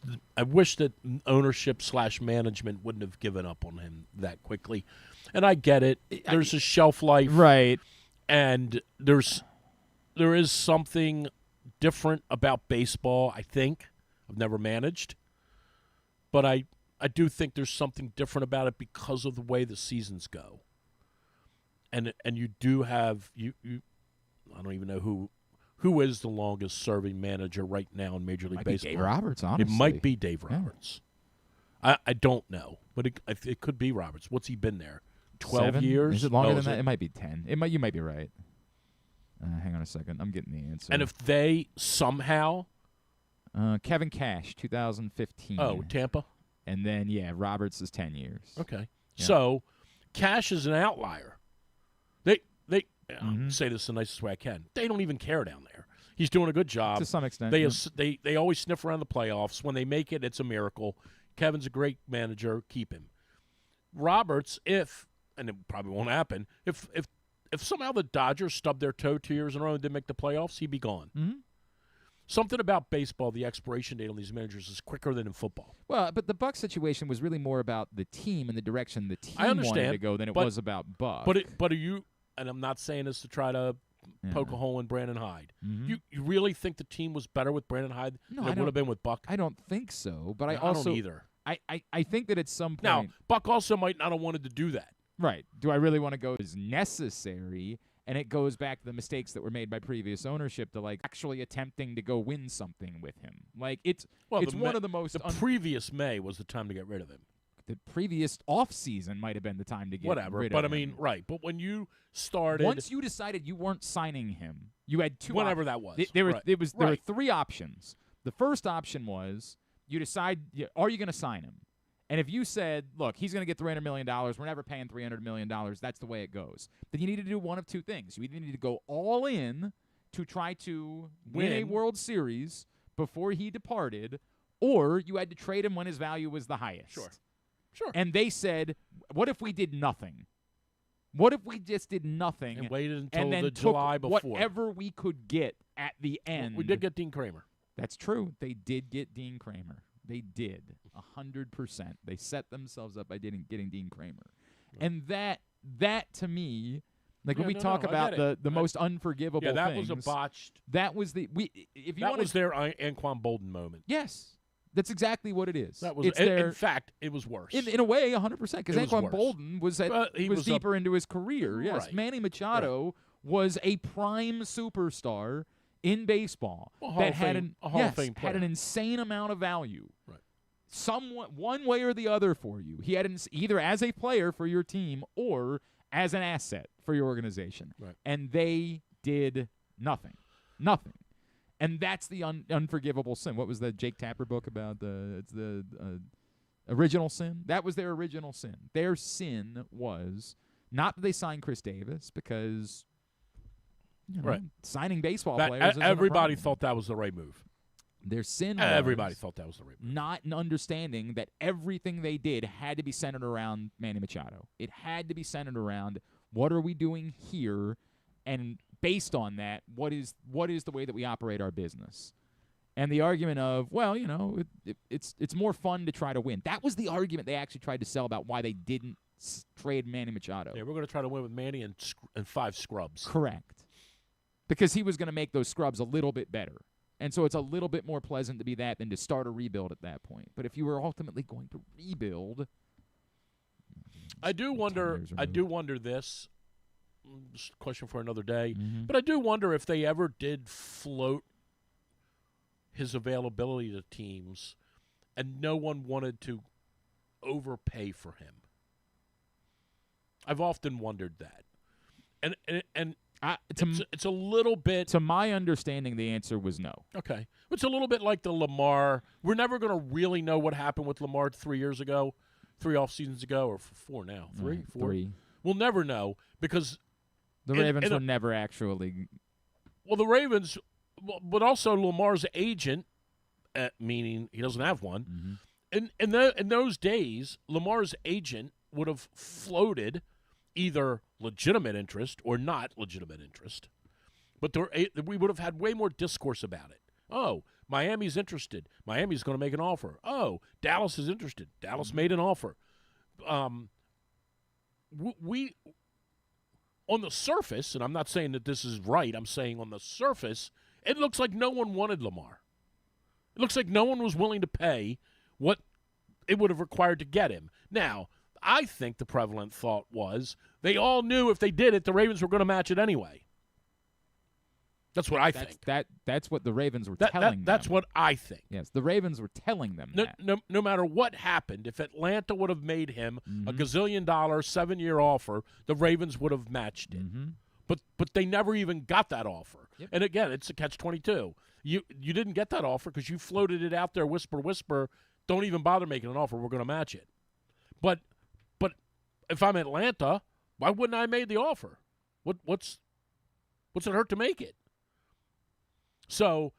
that ownership / management wouldn't have given up on him that quickly. And I get it. There's a shelf life. Right. And there is something different about baseball, I think. I've never managed. But I do think there's something different about it because of the way the seasons go. and you do have you. I don't even know who is the longest serving manager right now in Major League Might Baseball. be Dave Roberts, honestly. It might be Dave Roberts. I don't know, but it could be Roberts. What's he been there? 12 7? years? Is it longer No, than that? It might be 10. You might be right. Hang on a second. I'm getting the answer. And if they somehow Kevin Cash, 2015. Oh, Tampa? And then, Roberts is 10 years. Okay. Yeah. So Cash is an outlier. They I'll say this the nicest way I can. They don't even care down there. He's doing a good job. To some extent. They always sniff around the playoffs. When they make it, it's a miracle. Kevin's a great manager. Keep him. Roberts, and it probably won't happen, if somehow the Dodgers stubbed their toe 2 years in a row and didn't make the playoffs, he'd be gone. Mm-hmm. Something about baseball, the expiration date on these managers is quicker than in football. Well, but the Buck situation was really more about the team and the direction the team I understand, wanted to go than it was about Buck. But are you, and I'm not saying this to try to poke a hole in Brandon Hyde. Mm-hmm. You really think the team was better with Brandon Hyde than it would have been with Buck? I don't think so, but I also don't either. I think that at some point Now, Buck also might not have wanted to do that. Right. Do I really want to go as necessary? And it goes back to the mistakes that were made by previous ownership to actually attempting to go win something with him. It's one of the most. The previous May was the time to get rid of him. The previous offseason might have been the time to get rid of him. But I mean, right. But when you started, once you decided you weren't signing him, you had two. Whenever that was, there right. were three options. The first option was you decide, are you going to sign him? And if you said, look, he's going to get $300 million, we're never paying $300 million, that's the way it goes, then you need to do one of two things. You either need to go all in to try to win a World Series before he departed, or you had to trade him when his value was the highest. Sure. And they said, what if we did nothing? What if we just did nothing and waited until and then the took July before? Whatever we could get at the end. We did get Dean Kramer. That's true. They did get Dean Kramer. They did 100%. They set themselves up by getting Dean Kramer, and that to me, when we talk about the most unforgivable things. Yeah, that was a botched. That was the if you that was their Anquan Bolden moment. Yes, that's exactly what it is. That was in fact it was worse in a way 100% because Anquan Bolden was deeper into his career. Yes, right. Manny Machado was a prime superstar in baseball that had an insane amount of value. Right. One way or the other for you. He had either as a player for your team or as an asset for your organization. Right. And they did nothing. Nothing. And that's the unforgivable sin. What was the Jake Tapper book about? It's the original sin? That was their original sin. Their sin was not that they signed Chris Davis because signing baseball players. Everybody thought that was the right move. Their sin was everybody thought that was the right move. Not understanding that everything they did had to be centered around Manny Machado. It had to be centered around what are we doing here, and based on that, what is the way that we operate our business. And the argument of, it's more fun to try to win. That was the argument they actually tried to sell about why they didn't trade Manny Machado. Yeah, we're going to try to win with Manny and 5 scrubs. Correct. Because he was going to make those scrubs a little bit better. And so it's a little bit more pleasant to be that than to start a rebuild at that point. But if you were ultimately going to rebuild, I do wonder this. Just a question for another day. Mm-hmm. But I do wonder if they ever did float his availability to teams and no one wanted to overpay for him. I've often wondered that. And it's a little bit. To my understanding, the answer was no. Okay. It's a little bit like the Lamar. We're never going to really know what happened with Lamar 3 years ago, 3 off seasons ago, or 4 now. 3? 4? 3. We'll never know because the Ravens were never actually. Well, the Ravens, but also Lamar's agent, meaning he doesn't have one. Mm-hmm. In those days, Lamar's agent would have floated either legitimate interest or not legitimate interest. But we would have had way more discourse about it. Oh, Miami's interested. Miami's going to make an offer. Oh, Dallas is interested. Dallas made an offer. We, on the surface, and I'm not saying that this is right, I'm saying on the surface, it looks like no one wanted Lamar. It looks like no one was willing to pay what it would have required to get him. Now, I think the prevalent thought was They all knew if they did it, the Ravens were going to match it anyway. That's what I think. That's what the Ravens were telling them. That's what I think. Yes, the Ravens were telling them that. No matter what happened, if Atlanta would have made him a gazillion dollar 7-year offer, the Ravens would have matched it. But they never even got that offer. Yep. And again, it's a catch-22. You didn't get that offer because you floated it out there, whisper. Don't even bother making an offer. We're going to match it. But if I'm Atlanta, why wouldn't I have made the offer? What's it hurt to make it? So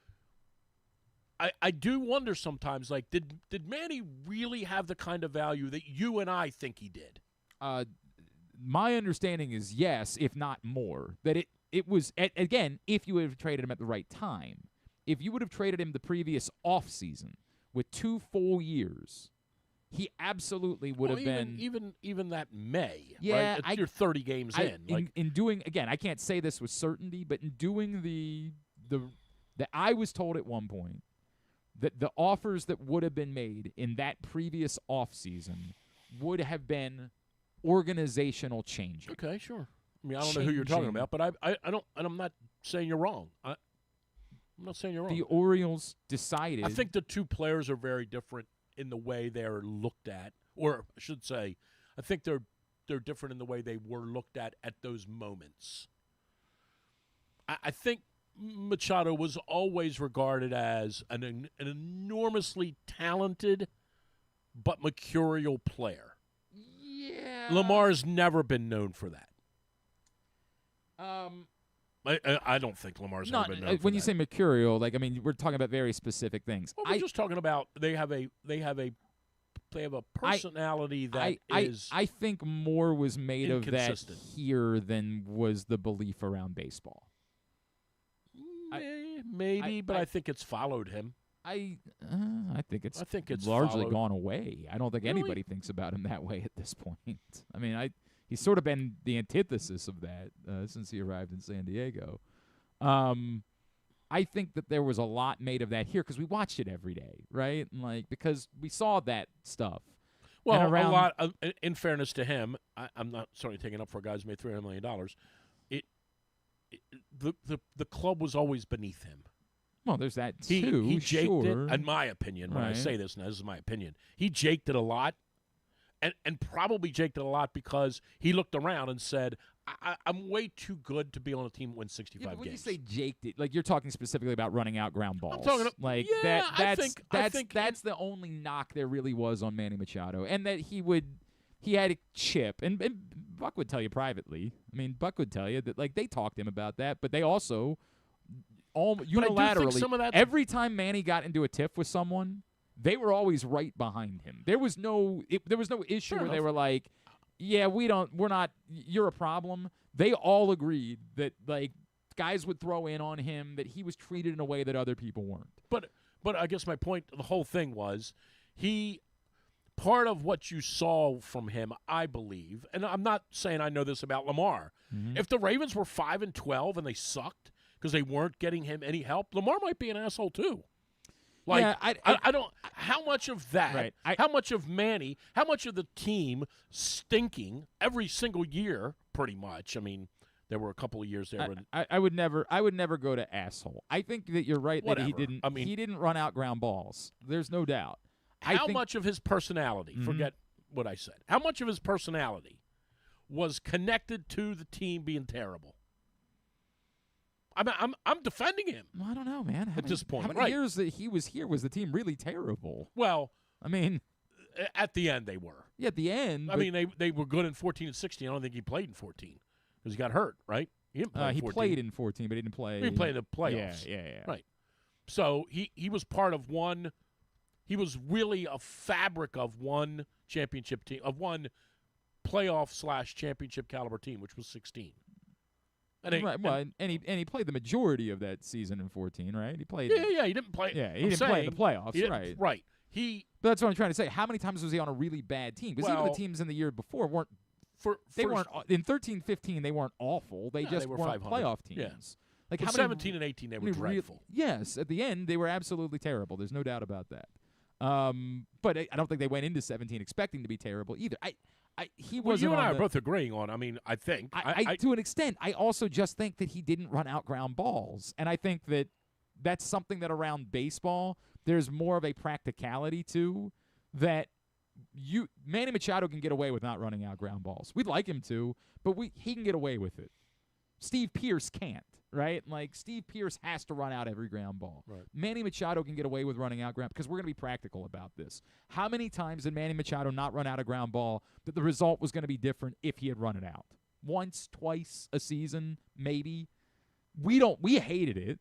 I do wonder sometimes, like, did Manny really have the kind of value that you and I think he did? My understanding is yes, if not more. That it was, again, if you would have traded him at the right time. If you would have traded him the previous offseason with 2 full years, he absolutely would have been. Even that May, yeah, right? You're 30 games in. In doing, again, I can't say this with certainty, but in doing that I was told at one point that the offers that would have been made in that previous offseason would have been organizational change. Okay, sure. I mean, I don't know who you're talking about, but I don't, and I'm not saying you're wrong. I'm not saying you're wrong. The Orioles decided. I think the two players are very different in the way they're looked at, or I should say, I think they're different in the way they were looked at those moments. I think Machado was always regarded as an enormously talented but mercurial player. Yeah. Lamar's never been known for that. I don't think Lamar's ever been known for when that. you say mercurial, like, I mean, we're talking about very specific things. Well, we're just talking about they have a personality that is. I think more was made of that inconsistent. here than was the belief around baseball. Maybe, but I think it's followed him. I think it's largely largely gone away. I don't think anybody thinks about him that way at this point. I mean, he's sort of been the antithesis of that since he arrived in San Diego. I think that there was a lot made of that here because we watched it every day, right? And like because we saw that stuff. Well, a lot. In fairness to him, I'm not certainly taking up for a guy who's made $300 million. The club was always beneath him. Well, there's that too. He jaked sure. it, in my opinion. When I say this, now this is my opinion, he jaked it a lot, and probably jaked it a lot because he looked around and said, "I'm way too good to be on a team that wins 65 games." When you say jaked it, like you're talking specifically about running out ground balls. I'm talking like yeah, that's the only knock there really was on Manny Machado, and that he had a chip, and Buck would tell you privately. I mean, Buck would tell you that like they talked to him about that, but they also all unilaterally every time Manny got into a tiff with someone, they were always right behind him. There was no issue where they were like, "Yeah, we're not. You're a problem." They all agreed that like guys would throw in on him, that he was treated in a way that other people weren't. But I guess my point, the whole thing was part of what you saw from him, I believe, and I'm not saying I know this about Lamar. Mm-hmm. If the Ravens were 5-12 and they sucked because they weren't getting him any help, Lamar might be an asshole too. Like, yeah, I don't. How much of that? Right, how much of Manny? How much of the team stinking every single year? Pretty much. I mean, there were a couple of years there. I would never go to asshole. I think that you're right that he didn't. I mean, he didn't run out ground balls. There's no doubt. How much of his personality? Mm-hmm. Forget what I said. How much of his personality was connected to the team being terrible? I'm defending him. Well, I don't know, man. At this point, how many years that he was here was the team really terrible? Well, I mean, at the end they were. Yeah, at the end. I mean, they were good in 14 and 16. I don't think he played in 14 because he got hurt. Right? He didn't play. He played in 14, but he didn't play. He didn't play in the playoffs. Yeah. Right. So he was part of one. He was really a fabric of one championship team, of one playoff / championship caliber team, which was 16. And he played the majority of that season in 14, right? He played. Yeah. He didn't play. Yeah, he didn't play in the playoffs, right? Right. But that's what I'm trying to say. How many times was he on a really bad team? Because even the teams in the year before weren't. They weren't in 13-15. They weren't awful. They just were weren't 500. playoff teams. Yeah. Like but how 17 and 18, they were dreadful. Yes, at the end they were absolutely terrible. There's no doubt about that. But I don't think they went into 17 expecting to be terrible either. he Well, wasn't. you and I on are the- both agreeing on. I mean, I think. I to an extent. I also just think that he didn't run out ground balls, and I think that that's something that around baseball there's more of a practicality to that. Manny Machado can get away with not running out ground balls. We'd like him to, but he can get away with it. Steve Pearce can't, right? Like, Steve Pearce has to run out every ground ball. Right. Manny Machado can get away with running out ground because we're going to be practical about this. How many times did Manny Machado not run out a ground ball that the result was going to be different if he had run it out? Once, twice a season, maybe. We hated it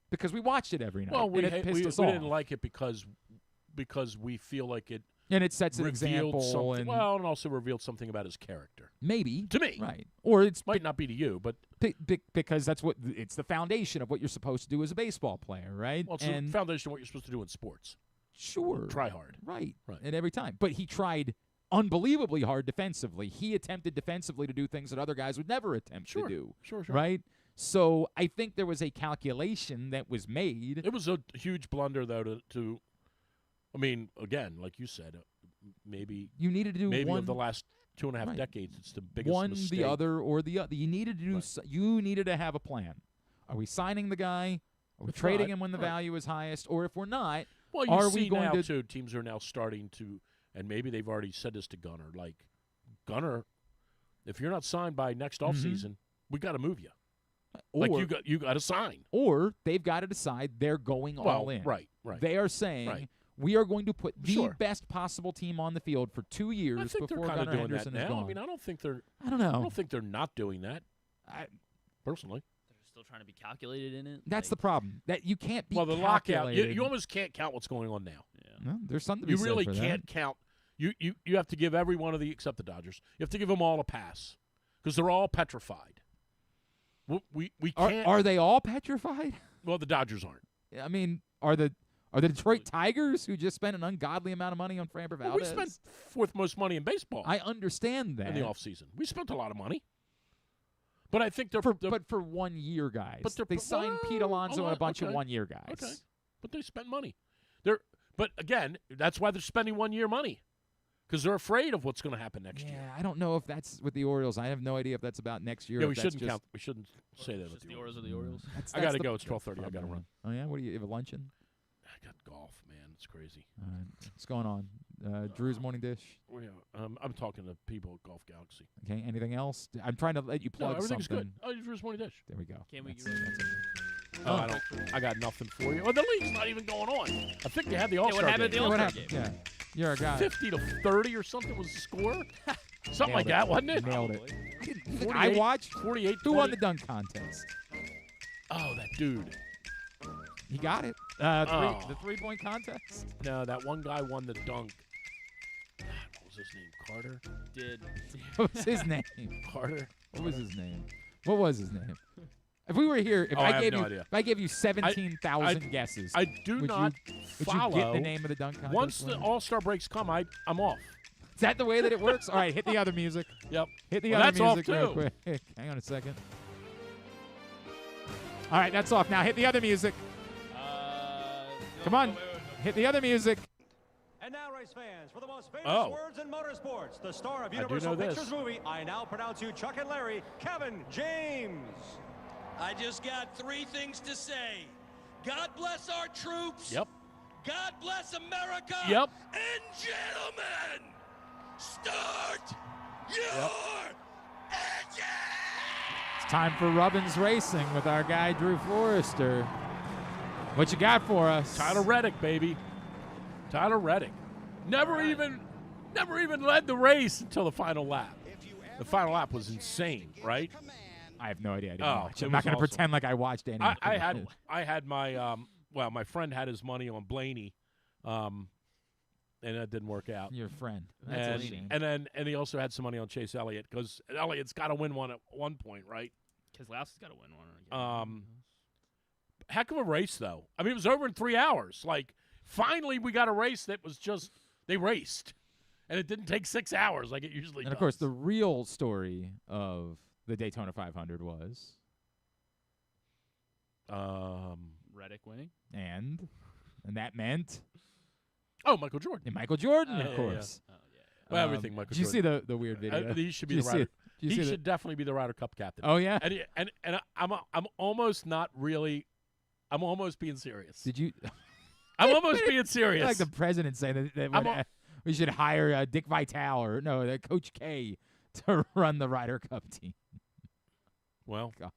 because we watched it every night. Well, we and it pissed us we off. didn't like it because we feel like it. And it sets an revealed example. something, And and also revealed something about his character. maybe. To me. Right. Or it's Might not be to you, but because it's the foundation of what you're supposed to do as a baseball player, right? well, it's the foundation of what you're supposed to do in sports. Sure. Try hard. Right. Right. And every time. But he tried unbelievably hard defensively. He attempted defensively to do things that other guys would never attempt to do. Sure. Right? So I think there was a calculation that was made. It was a huge blunder, though, to I mean, again, like you said, maybe you needed to do maybe one, of the last 2.5 right. decades, it's the biggest one, mistake. the other, or the other. You needed to do. Right. You needed to have a plan. Are we signing the guy? Are we If trading not, him when the right. value is highest? Or if we're not, Well, you are see we going now, to too, teams are now starting to, and maybe they've already said this to Gunnar, like, Gunnar, if you're not signed by next offseason, we got to move you. Or, like, you got to sign. Or they've got to decide they're going all in. Right. They are saying, Right. we are going to put the Sure. best possible team on the field for 2 years I think before they're kind Gunnar of doing Henderson that is now. gone. I mean, I don't think they're. I don't know. I don't think they're not doing that. Personally, They're still trying to be calculated in it. That's the problem. That you can't be well, the lockout. calculated. You almost can't count what's going on now. No, there's something to You be said really for can't that. count. You have to give every one of the except the Dodgers. You have to give them all a pass because they're all petrified. We can't. Are they all petrified? Well, the Dodgers aren't. I mean, are the Detroit Tigers, who just spent an ungodly amount of money on Framber Well, Valdez? we spent fourth most money in baseball. I understand that in the offseason. We spent a lot of money. But I think they're but for 1 year guys. But they signed Pete Alonso and a bunch of okay. 1 year guys. Okay, but they spent money. But again, that's why they're spending 1 year money because they're afraid of what's going to happen next year. Yeah, I don't know if that's with the Orioles. I have no idea if that's about next year. Yeah, or we if that's shouldn't just, count. We shouldn't say that. Just the Orioles are the Orioles. That's I got to the- go. It's 12:30. I got to run. Oh yeah, what do you have a luncheon? I got golf, man. It's crazy. All right, what's going on? Drew's morning dish. Well, yeah, I'm talking to people at Golf Galaxy. Okay, anything else? I'm trying to let you plug No, everything's something. good. Oh, Drew's morning dish. There we go. Can't we That's get it, rid of that's it. Oh, I don't. I got nothing for you. Oh, the league's not even going on. I think they had the All-Star what happened game. at the What All-Star happened? game? Yeah, you're a guy. 50 to 30 or something was the score. Something Nailed like it. that, wasn't it? Nailed it. I 48 watched. 48. Who won the dunk contest? Oh, that dude. He got it. Oh. The 3-point contest. No, that one guy won the dunk. God, what was his name? Carter? What was his name? Carter? What was his name? What was his name? If we were here, if Oh, I I have gave no you, idea. if I gave you 17,000 guesses, I do would not would follow. you get the name of the dunk contest? Once the winner? All-Star breaks come, I'm off. Is that the way that it works? All right, hit the other music. Yep. Hit the Well, other that's off, music real too. quick. Hang on a second. All right, that's off. Now hit the other music. Come on. Hit the other music. And now, race fans, for the most famous Oh. words in motorsports, the star of I do Universal know this. Pictures movie, I now pronounce you Chuck and Larry, Kevin James. I just got 3 things to say. God bless our troops. Yep. God bless America. Yep. And gentlemen, start your engine. It's time for Rubbins Racing with our guy Drew Forrester. What you got for us? Tyler Reddick, baby. Tyler Reddick. Never even led the race until the final lap. The final lap was insane, right? I have no idea. I didn't Oh, watch. it I'm not was going to awesome. pretend like I watched any. I had my my friend had his money on Blaney, and that didn't work out. Your friend. That's a shame. And he also had some money on Chase Elliott because Elliott's got to win one at one point, right? Keselowski's got to win one. Heck of a race, though. I mean, it was over in 3 hours. Like, finally, we got a race that was just they raced, and it didn't take 6 hours like it usually does. And of course, the real story of the Daytona 500 was Reddick winning. And that meant Michael Jordan. And Michael Jordan, Yeah, of course. Well, everything Michael Did you Jordan. see the weird video? He should be Did the you see Ryder. it? Did you He see should definitely be the Ryder Cup captain. Oh yeah. And I'm almost not really. I'm almost being serious. Did you? I'm almost being serious. Like the president saying that we should hire Dick Vitale or Coach K to run the Ryder Cup team. Well, God.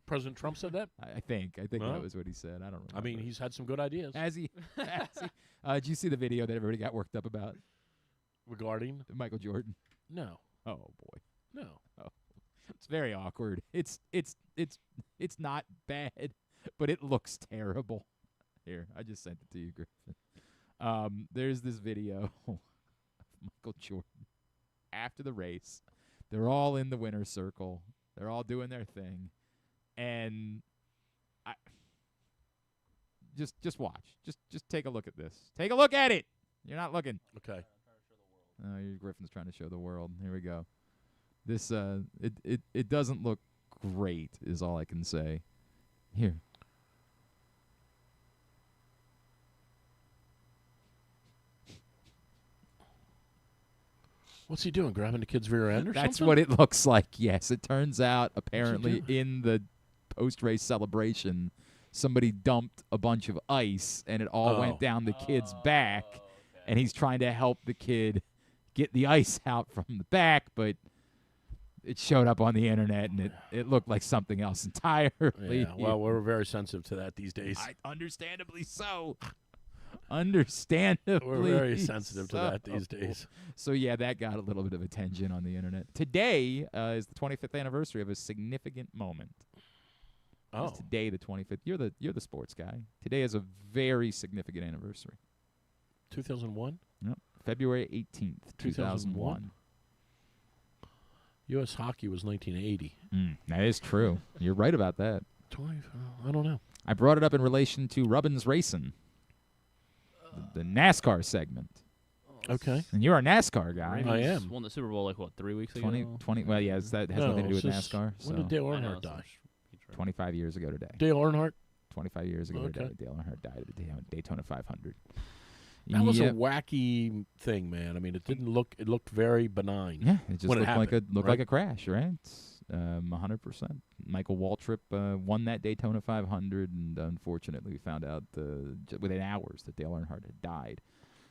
President Trump said that? I think that was what he said. I don't remember. I mean, he's had some good ideas. Has he? Did you see the video that everybody got worked up about? Regarding? Michael Jordan. No. Oh, boy. No. Oh. It's very awkward. It's not bad, but it looks terrible. Here, I just sent it to you, Griffin. There's this video of Michael Jordan after the race. They're all in the winner's circle. They're all doing their thing. And just watch. Just take a look at this. Take a look at it. You're not looking. Okay. Griffin's trying to show the world. Here we go. This it doesn't look great is all I can say. Here. What's he doing? Grabbing the kid's rear end or That's something? what it looks like, yes. It turns out, apparently, in the post-race celebration, somebody dumped a bunch of ice, and it all went down the kid's back, and he's trying to help the kid get the ice out from the back, but it showed up on the internet, and it looked like something else entirely. Yeah, well, we're very sensitive to that these days. Understandably so. Understandably, we're very sensitive to that these days. So yeah, that got a little bit of attention on the internet. Today is the 25th anniversary of a significant moment. Oh, it's today the 25th. You're the sports guy. Today is a very significant anniversary. 2001. Yep, February 18th, 2001. U.S. hockey was 1980. That is true. You're right about that. I don't know. I brought it up in relation to Rubbins Racing. The NASCAR segment. Okay. And you're a NASCAR guy. I am. Won the Super Bowl 3 weeks ago. 20. Well, yeah, that has nothing to do with NASCAR. When did Dale Earnhardt die? 25 years ago today. Dale Earnhardt. 25 years ago today. Dale Earnhardt died at the Daytona 500. That was a wacky thing, man. I mean, it didn't look. It looked very benign. Yeah, it just looked like a crash, right? 100%. Michael Waltrip won that Daytona 500, and unfortunately, we found out within hours that Dale Earnhardt had died.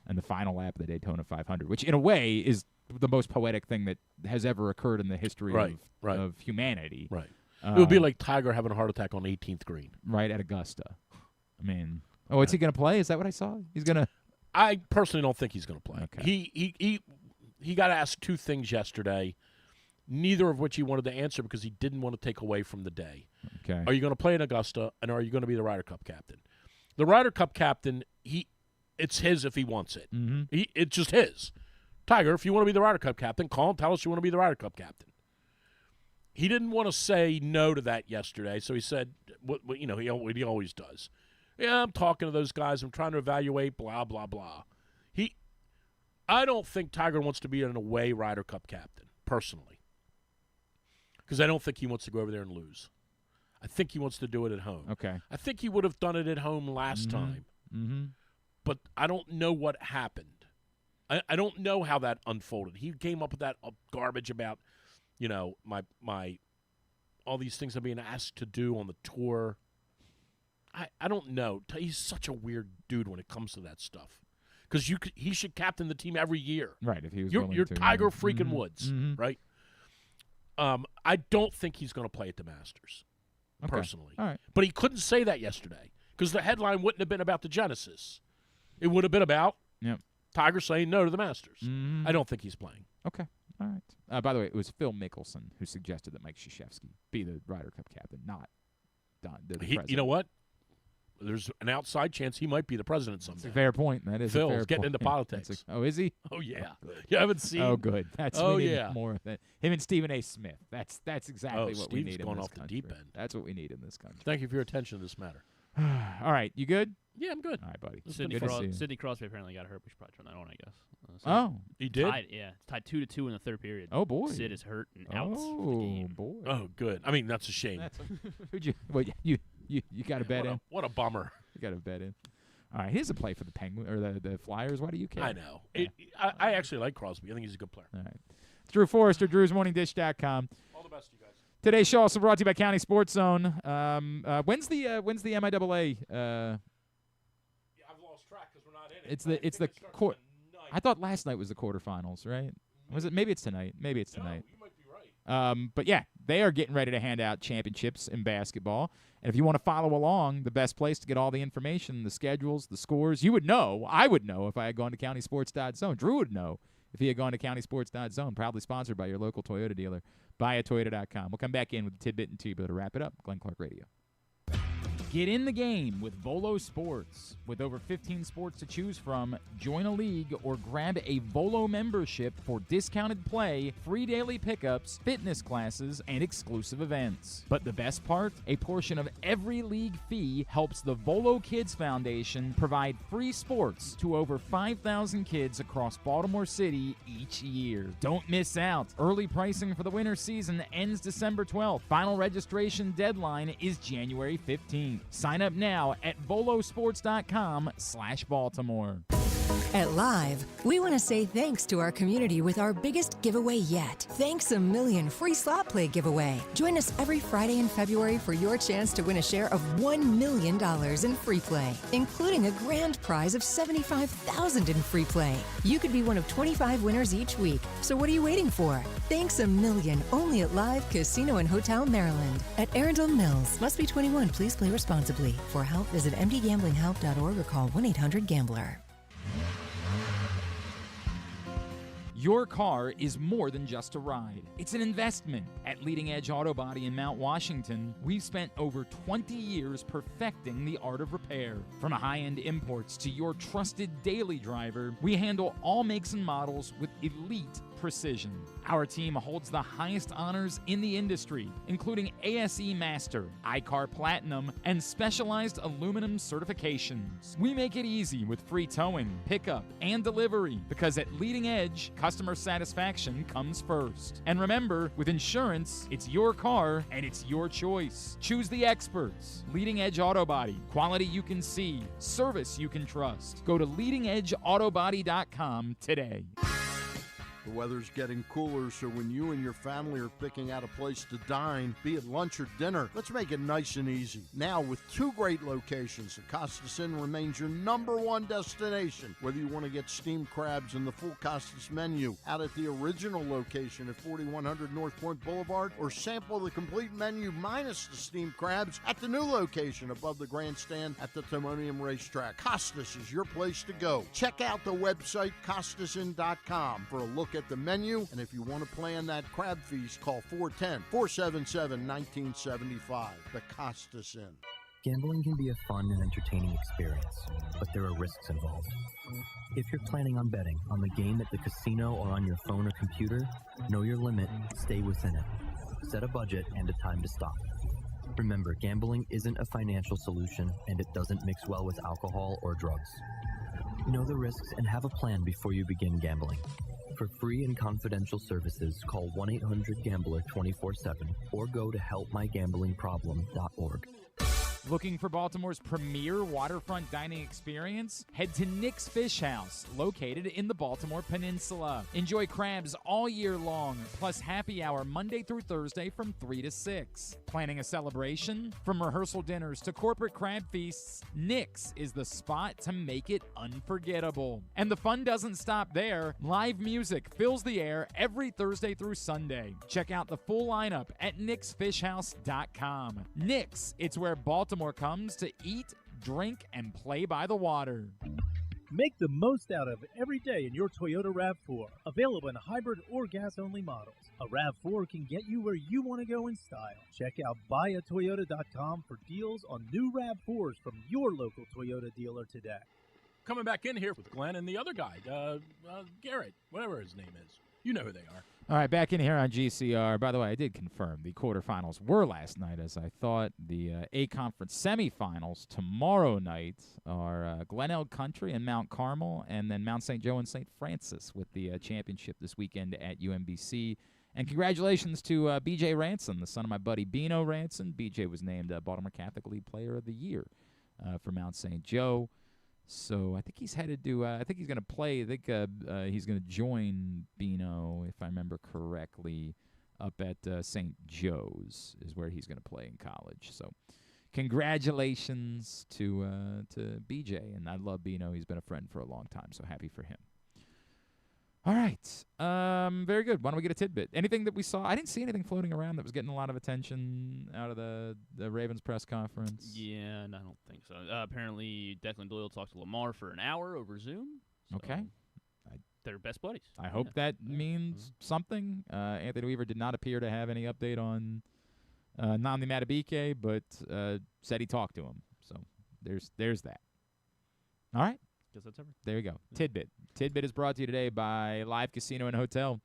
And the final lap of the Daytona 500, which in a way is the most poetic thing that has ever occurred in the history of humanity. Right. It would be like Tiger having a heart attack on 18th green. Right, at Augusta. I mean, is he going to play? Is that what I saw? He's going to. I personally don't think he's going to play. Okay. He got asked two things yesterday, neither of which he wanted to answer because he didn't want to take away from the day. Okay. Are you going to play in Augusta, and are you going to be the Ryder Cup captain? The Ryder Cup captain, it's his if he wants it. Mm-hmm. It's just his. Tiger, if you want to be the Ryder Cup captain, call and tell us you want to be the Ryder Cup captain. He didn't want to say no to that yesterday, so he said, what he always does. Yeah, I'm talking to those guys. I'm trying to evaluate, blah, blah, blah. I don't think Tiger wants to be an away Ryder Cup captain, personally, because I don't think he wants to go over there and lose. I think he wants to do it at home. Okay. I think he would have done it at home last time, but I don't know what happened. I don't know how that unfolded. He came up with that garbage about, my all these things I'm being asked to do on the tour. I don't know. He's such a weird dude when it comes to that stuff. Because he should captain the team every year. Right, if he was You're willing to. Tiger freaking Woods, right? I don't think he's going to play at the Masters, personally. All right. But he couldn't say that yesterday because the headline wouldn't have been about the Genesis. It would have been about Tiger saying no to the Masters. I don't think he's playing. Okay. All right. By the way, it was Phil Mickelson who suggested that Mike Krzyzewski be the Ryder Cup captain, not Don. You know what? There's an outside chance he might be the president someday. That's a fair point. That is Phil's a fair getting point. into politics. Is he? Oh, yeah. Oh, you haven't seen? Oh, good. we need yeah. more of that. Him and Stephen A. Smith. That's exactly what we Steve's need in going this off country. the deep end. That's what we need in this country. Thank you for your attention to this matter. All right. You good? Yeah, I'm good. All right, buddy. Sidney Crosby apparently got hurt. We should probably turn that on, I guess. He did? It's tied 2-2 in the third period. Oh, boy. Sid is hurt and out for the Oh, game. boy. Oh, good. I mean, that's a shame. Who'd you got a bet in? What a bummer. You got a bet in. All right, here's a play for the Penguin or the Flyers. Why do you care? I know. Yeah. I actually like Crosby. I think he's a good player. All right. It's Drew Forrester, Drew'sMorningDish.com. All the best, you guys. Today's show also brought to you by County Sports Zone. When's the MIAA? I've lost track because we're not in it. It's the court. I thought last night was the quarterfinals, right? Was it? Maybe it's tonight. Maybe it's tonight. You might be right. But yeah, they are getting ready to hand out championships in basketball. And if you want to follow along, the best place to get all the information, the schedules, the scores, you would know. I would know if I had gone to countysports.zone. Drew would know if he had gone to countysports.zone. Proudly sponsored by your local Toyota dealer. BuyAToyota.com. We'll come back in with the tidbit and tubular to wrap it up. Glenn Clark Radio. Get in the game with Volo Sports. With over 15 sports to choose from, join a league or grab a Volo membership for discounted play, free daily pickups, fitness classes, and exclusive events. But the best part? A portion of every league fee helps the Volo Kids Foundation provide free sports to over 5,000 kids across Baltimore City each year. Don't miss out. Early pricing for the winter season ends December 12th. Final registration deadline is January 15th. Sign up now at volosports.com/Baltimore. At Live, we want to say thanks to our community with our biggest giveaway yet. Thanks a Million free slot play giveaway. Join us every Friday in February for your chance to win a share of $1 million in free play, including a grand prize of $75,000 in free play. You could be one of 25 winners each week. So what are you waiting for? Thanks a Million, only at Live Casino and Hotel Maryland at Arundel Mills. Must be 21. Please play responsibly. For help, visit mdgamblinghelp.org or call 1-800-GAMBLER. Your car is more than just a ride. It's an investment. At Leading Edge Auto Body in Mount Washington, we've spent over 20 years perfecting the art of repair. From high-end imports to your trusted daily driver, we handle all makes and models with elite precision. Our team holds the highest honors in the industry, including ASE Master, iCar Platinum, and specialized aluminum certifications. We make it easy with free towing, pickup, and delivery because at Leading Edge, customer satisfaction comes first. And remember, with insurance, it's your car and it's your choice. Choose the experts. Leading Edge Auto Body. Quality you can see. Service you can trust. Go to leadingedgeautobody.com today. The weather's getting cooler, so when you and your family are picking out a place to dine, be it lunch or dinner, let's make it nice and easy. Now, with 2 great locations, the Costas Inn remains your #1 destination. Whether you want to get steamed crabs and the full Costas menu out at the original location at 4100 North Point Boulevard, or sample the complete menu minus the steamed crabs at the new location above the grandstand at the Timonium Racetrack, Costas is your place to go. Check out the website, CostasInn.com, for a look at the menu, and if you want to plan that crab feast, call 410-477-1975. The Costas Inn. Gambling can be a fun and entertaining experience, but there are risks involved. If you're planning on betting on the game at the casino or on your phone or computer, know your limit, stay within it. Set a budget and a time to stop. Remember, gambling isn't a financial solution, and it doesn't mix well with alcohol or drugs. Know the risks and have a plan before you begin gambling. For free and confidential services, call 1-800-GAMBLER 24/7 or go to helpmygamblingproblem.org. Looking for Baltimore's premier waterfront dining experience? Head to Nick's Fish House, located in the Baltimore Peninsula. Enjoy crabs all year long, plus happy hour Monday through Thursday from 3 to 6. Planning a celebration? From rehearsal dinners to corporate crab feasts, Nick's is the spot to make it unforgettable. And the fun doesn't stop there. Live music fills the air every Thursday through Sunday. Check out the full lineup at nicksfishhouse.com. Nick's, it's where Baltimore comes to eat, drink, and play by the water. Make the most out of every day in your Toyota RAV4. Available in hybrid or gas-only models. A RAV4 can get you where you want to go in style. Check out buyatoyota.com for deals on new RAV4s from your local Toyota dealer today. Coming back in here with Glenn and the other guy, Garrett, whatever his name is. You know who they are. All right, back in here on GCR. By the way, I did confirm the quarterfinals were last night, as I thought. The A-Conference semifinals tomorrow night are Glen Elk Country and Mount Carmel, and then Mount St. Joe and St. Francis with the championship this weekend at UMBC. And congratulations to B.J. Ranson, the son of my buddy Bino Ranson. B.J. was named Baltimore Catholic League Player of the Year for Mount St. Joe. So I think he's headed to. I think he's going to play. I think he's going to join Bino, if I remember correctly, up at St. Joe's is where he's going to play in college. So congratulations to BJ, and I love Bino. He's been a friend for a long time, so happy for him. All right. Very good. Why don't we get a tidbit? Anything that we saw? I didn't see anything floating around that was getting a lot of attention out of the Ravens press conference. Yeah, and I don't think so. Apparently, Declan Doyle talked to Lamar for an hour over Zoom. So Okay. They're best buddies. I hope that means something. Anthony Weaver did not appear to have any update on Nnamdi Madubuike, but said he talked to him. So there's that. All right. Guess that's everything. There you go. Tidbit. Tidbit is brought to you today by Live Casino and Hotel.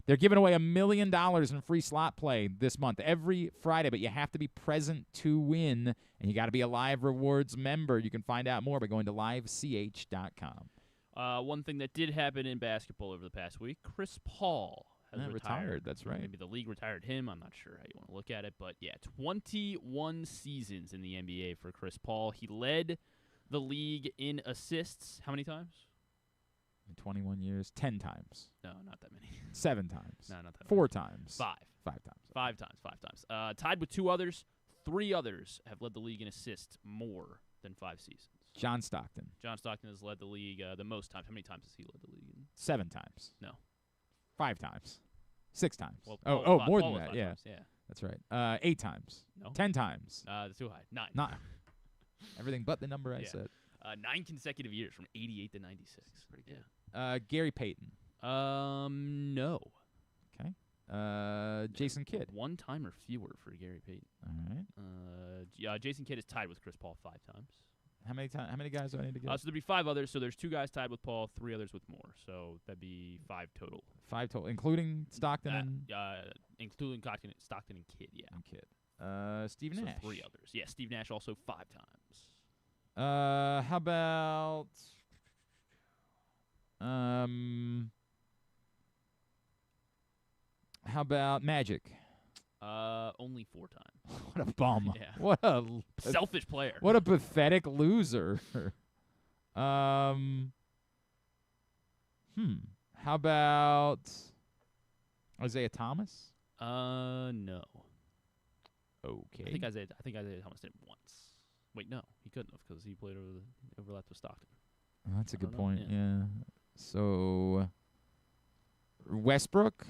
They're giving away $1 million in free slot play this month, every Friday, but you have to be present to win, and you got to be a Live Rewards member. You can find out more by going to livech.com. One thing that did happen in basketball over the past week, Chris Paul has retired. That's right. Maybe the league retired him. I'm not sure how you want to look at it, but yeah, 21 seasons in the NBA for Chris Paul. He led the league in assists. How many times? In 21 years, 10 times. No, not that many. 7 times. No, not that 4 many. times. 5. 5 times. 5 times. 5 times. Tied with 2 others. 3 others have led the league in assists more than 5 seasons. John Stockton. John Stockton has led the league the most times. How many times has he led the league? 7 times. No. 5 times. 6 times. Well, more Paul than was that. 5 Yeah. times, yeah. That's right. 8 times. No. 10 times. That's too high. 9. 9. Everything but the number I said. 9 consecutive years from 88 to 96. Pretty good. Yeah. Gary Payton. No. Okay. Jason Kidd. 1 time or fewer for Gary Payton. All right. Jason Kidd is tied with Chris Paul 5 times. How many guys do I need to get? So there'd be 5 others. So there's 2 guys tied with Paul, 3 others with more. So that'd be 5 total. 5 total, including Stockton and including Stockton and Kidd. Yeah. And Kidd. Steve Nash. 3 others. Yeah. Steve Nash also 5 times. How about Magic? Only 4 times. What a bum. Yeah. What a selfish player. What a pathetic loser. How about Isaiah Thomas? No. Okay. I think Isaiah Thomas did it once. Wait, no, he couldn't have because he played overlapped with Stockton. That's a good point. Yeah. So Westbrook.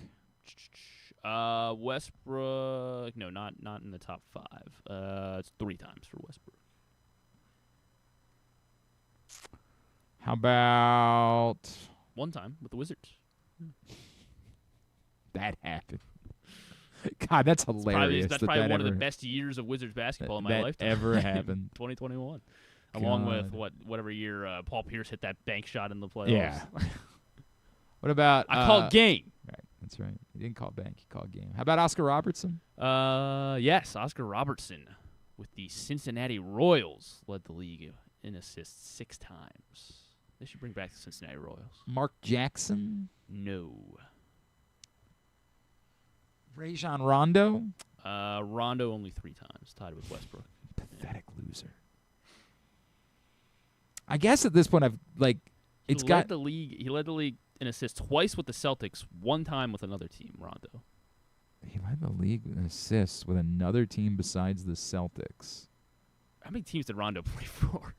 Westbrook. No, not in the top 5. It's 3 times for Westbrook. How about 1 time with the Wizards? That happened. God, that's hilarious. That's probably one of the best years of Wizards basketball in my lifetime. Ever happened. 2021. Along with whatever year Paul Pierce hit that bank shot in the playoffs. Yeah. What about I called game. Right, that's right. He didn't call bank, he called game. How about Oscar Robertson? Yes, Oscar Robertson with the Cincinnati Royals led the league in assists 6 times. They should bring back the Cincinnati Royals. Mark Jackson? No. Rajon Rondo? Rondo only 3 times, tied with Westbrook. Pathetic loser. I guess at this point He led the league in assists twice with the Celtics, 1 time with another team, Rondo. He led the league in assists with another team besides the Celtics. How many teams did Rondo play for?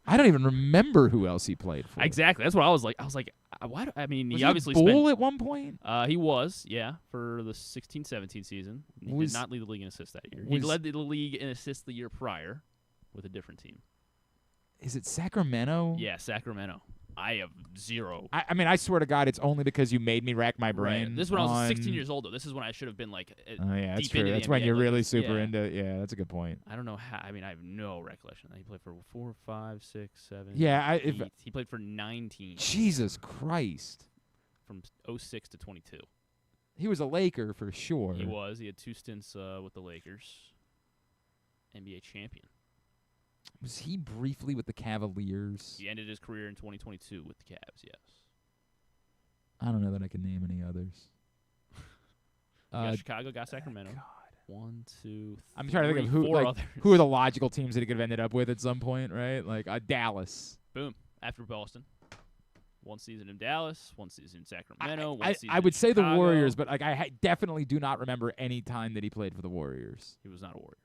I don't even remember who else he played for. Exactly. That's what I was like. Why? Was he obviously Bull at one point? He was, yeah, for the 16-17 season. He did not lead the league in assists that year. He led the league in assists the year prior with a different team. Is it Sacramento? Yeah, Sacramento. I have 0. I swear to God, it's only because you made me rack my brain. Right. This is when I was 16 years old, though. This is when I should have been like oh, yeah, that's deep true. into That's the when NBA. you're really super into it. Yeah, that's a good point. I don't know how. I have no recollection. He played for 4, 5, 6, 7. Yeah, 8. He played for 9 teams. Jesus Christ. From 06 to 22. He was a Laker for sure. He was. He had 2 stints with the Lakers. NBA champion. Was he briefly with the Cavaliers? He ended his career in 2022 with the Cavs, yes. I don't know that I can name any others. Got Chicago, got Sacramento. God. 1, 2, 3, I'm trying to think of who, 4 like, others. who are the logical teams that he could have ended up with at some point, right? Like Dallas. Boom. After Boston. 1 season in Dallas, 1 season in Sacramento, 1 season I would in say the Chicago. Warriors, but like definitely do not remember any time that he played for the Warriors. He was not a Warrior.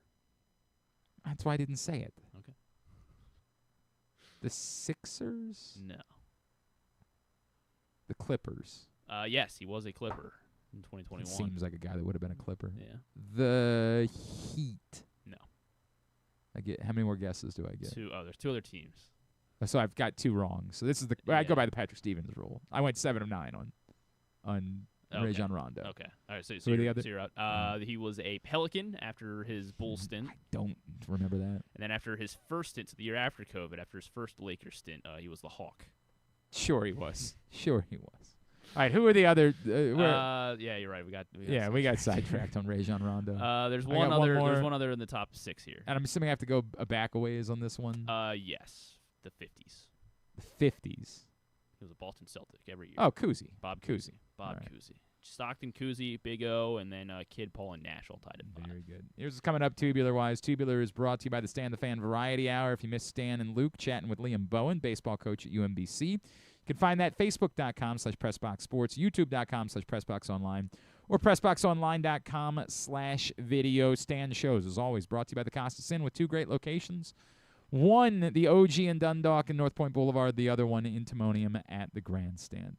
That's why I didn't say it. Okay. The Sixers? No. The Clippers. Yes, he was a Clipper in 2021. Seems like a guy that would have been a Clipper. Yeah. The Heat. No. I get how many more guesses do I get? There's 2 other teams. So I've got 2 wrong. So this is I go by the Patrick Stevens rule. I went 7 of 9 on Rajon Rondo. Okay. All right. So Who are the other? So you're out. He was a Pelican after his Bulls stint. I don't remember that. And then after his first stint, so the year after COVID, after his first Lakers stint, he was the Hawk. Sure he was. Sure he was. All right. Who are the other? Yeah, you're right. We got sidetracked on Rajon Rondo. There's one other. There's one other in the top 6 here. And I'm assuming I have to go back a ways on this one. Yes. The 50s. The 50s. He was a Boston Celtic every year. Oh, Cousy. Bob Cousy. Bob Cousy. Stockton, Cousy, Big O, and then Kid, Paul, and Nash all tied at 5. Very good. Here's what's coming up tubular-wise. Tubular is brought to you by the Stan the Fan Variety Hour. If you missed Stan and Luke chatting with Liam Bowen, baseball coach at UMBC, you can find that Facebook.com/PressBoxSports, YouTube.com/PressBoxOnline, or PressBoxOnline.com/video. Stan shows, as always, brought to you by the Costas Inn with 2 great locations. One, the OG in Dundalk and North Point Boulevard. The other one in Timonium at the Grandstand.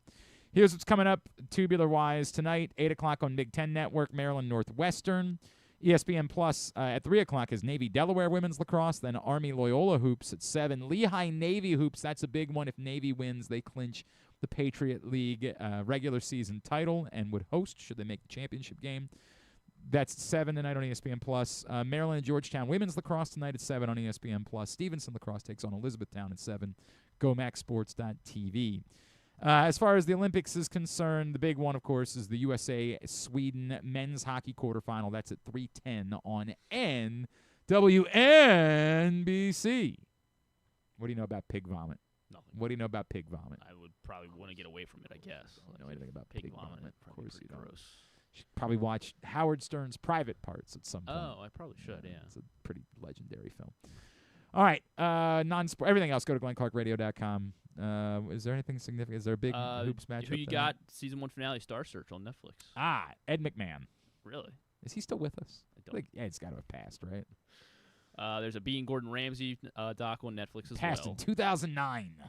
Here's what's coming up tubular-wise tonight. 8 o'clock on Big Ten Network, Maryland Northwestern. ESPN Plus at 3 o'clock is Navy-Delaware women's lacrosse. Then Army-Loyola hoops at 7. Lehigh-Navy hoops, that's a big one. If Navy wins, they clinch the Patriot League regular season title and would host should they make the championship game. That's 7 tonight on ESPN Plus. Maryland and Georgetown women's lacrosse tonight at 7 on ESPN Plus. Stevenson lacrosse takes on Elizabethtown at 7. GoMaxSports.tv. As far as the Olympics is concerned, the big one, of course, is the USA-Sweden men's hockey quarterfinal. That's at 3:10 on WNBC. What do you know about pig vomit? Nothing. What do you know about pig vomit? I would probably want to get away from it, I guess. I don't know anything about pig vomit. Of course you don't. Gross. You should probably watch Howard Stern's Private Parts at some point. Oh, I probably should, yeah. It's a pretty legendary film. All right, non-sport. Everything else, go to GlennClarkRadio.com. Is there anything significant? Is there a big hoops matchup? Who you got? Season 1 finale Star Search on Netflix. Ed McMahon. Really? Is he still with us? I don't. Ed's got to have passed, right? There's a Being Gordon Ramsay doc on Netflix as passed well. in 2009.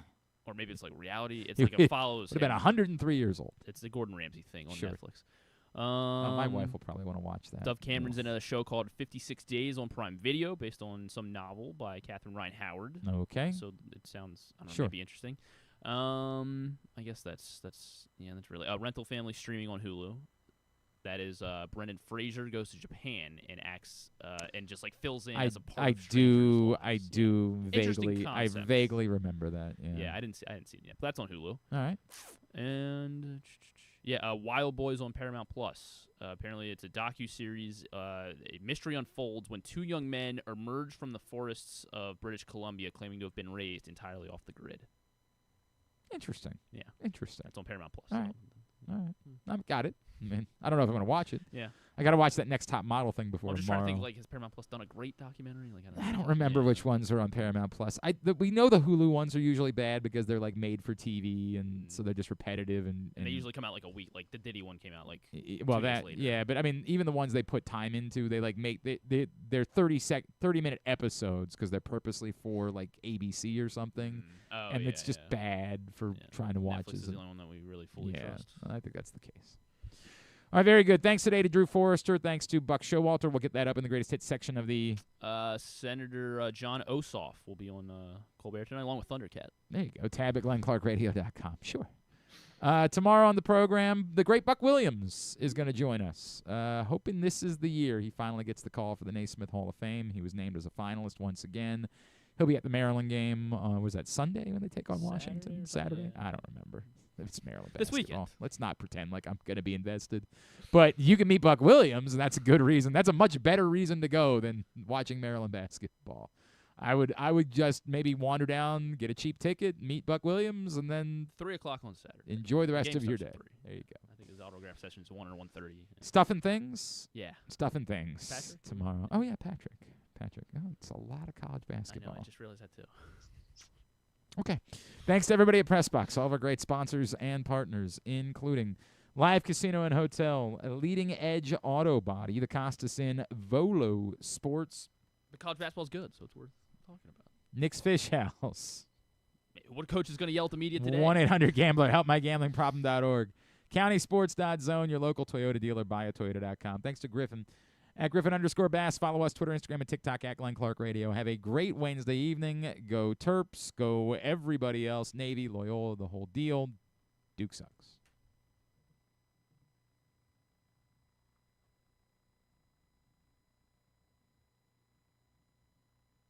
Or maybe it's like reality. It's like it follows. Would have been 103 years old. It's the Gordon Ramsay thing on Sure. Netflix. My wife will probably want to watch that. Dove Cameron's in a show called 56 Days on Prime Video, based on some novel by Catherine Ryan Howard. Okay. So it sounds, I don't know, Sure. maybe interesting. I guess that's really Rental Family streaming on Hulu. That is Brendan Fraser goes to Japan and acts and just like fills in as a part of I do Interesting vaguely remember that. Yeah. Yeah, I didn't see it yet, but that's on Hulu. All right. And Wild Boys on Paramount Plus. Apparently, it's a docu-series. A mystery unfolds when 2 young men emerge from the forests of British Columbia, claiming to have been raised entirely off the grid. Interesting. Yeah. Interesting. That's on Paramount Plus. All right. All right. I've got it. I mean, I don't know if I'm going to watch it. Yeah. I got to watch that Next Top Model thing before I'm just tomorrow. trying to think, like, has Paramount Plus done a great documentary? Like, I don't remember which ones are on Paramount Plus. We know the Hulu ones are usually bad because they're like made for TV and so they're just repetitive and they usually come out like a week. Like the Diddy one came out like 2 years later. Yeah, but I mean even the ones they put time into, they like make they're 30-minute episodes because they're purposely for like ABC or something. Oh, and it's just bad for trying to watch. Netflix is the only one that we really fully trust. I think that's the case. All right, very good. Thanks today to Drew Forrester. Thanks to Buck Showalter. We'll get that up in the greatest hits section of the... Senator John Ossoff will be on Colbert tonight, along with Thundercat. There you go. Tab at GlennClarkRadio.com. Sure. Tomorrow on the program, the great Buck Williams is going to join us. Hoping this is the year he finally gets the call for the Naismith Hall of Fame. He was named as a finalist once again. He'll be at the Maryland game. Was that Sunday when they take on Washington? Saturday? I don't remember. It's Maryland basketball. This weekend. Let's not pretend like I'm going to be invested. But you can meet Buck Williams, and that's a good reason. That's a much better reason to go than watching Maryland basketball. I would just maybe wander down, get a cheap ticket, meet Buck Williams, and then 3 o'clock on Saturday. Enjoy the rest Game of your starts day. at 3. There you go. I think autograph sessions, 1 or 1:30. Stuff and Things? Yeah. Stuff and Things. Patrick? Tomorrow. Oh, yeah, Patrick. Oh, it's a lot of college basketball. I know, I just realized that too. Okay. Thanks to everybody at PressBox, all of our great sponsors and partners, including Live Casino and Hotel, a Leading Edge Auto Body, the Costas Inn, Volo Sports. The college basketball's good, so it's worth talking about. Nick's Fish House. What coach is going to yell at the media today? 1-800-GAMBLER, helpmygamblingproblem.org. Countysports.zone, your local Toyota dealer, buyatoyota.com. Thanks to Griffin. At Griffin_Bass. Follow us, Twitter, Instagram, and TikTok at Glenn Clark Radio. Have a great Wednesday evening. Go Terps. Go everybody else. Navy, Loyola, the whole deal. Duke sucks.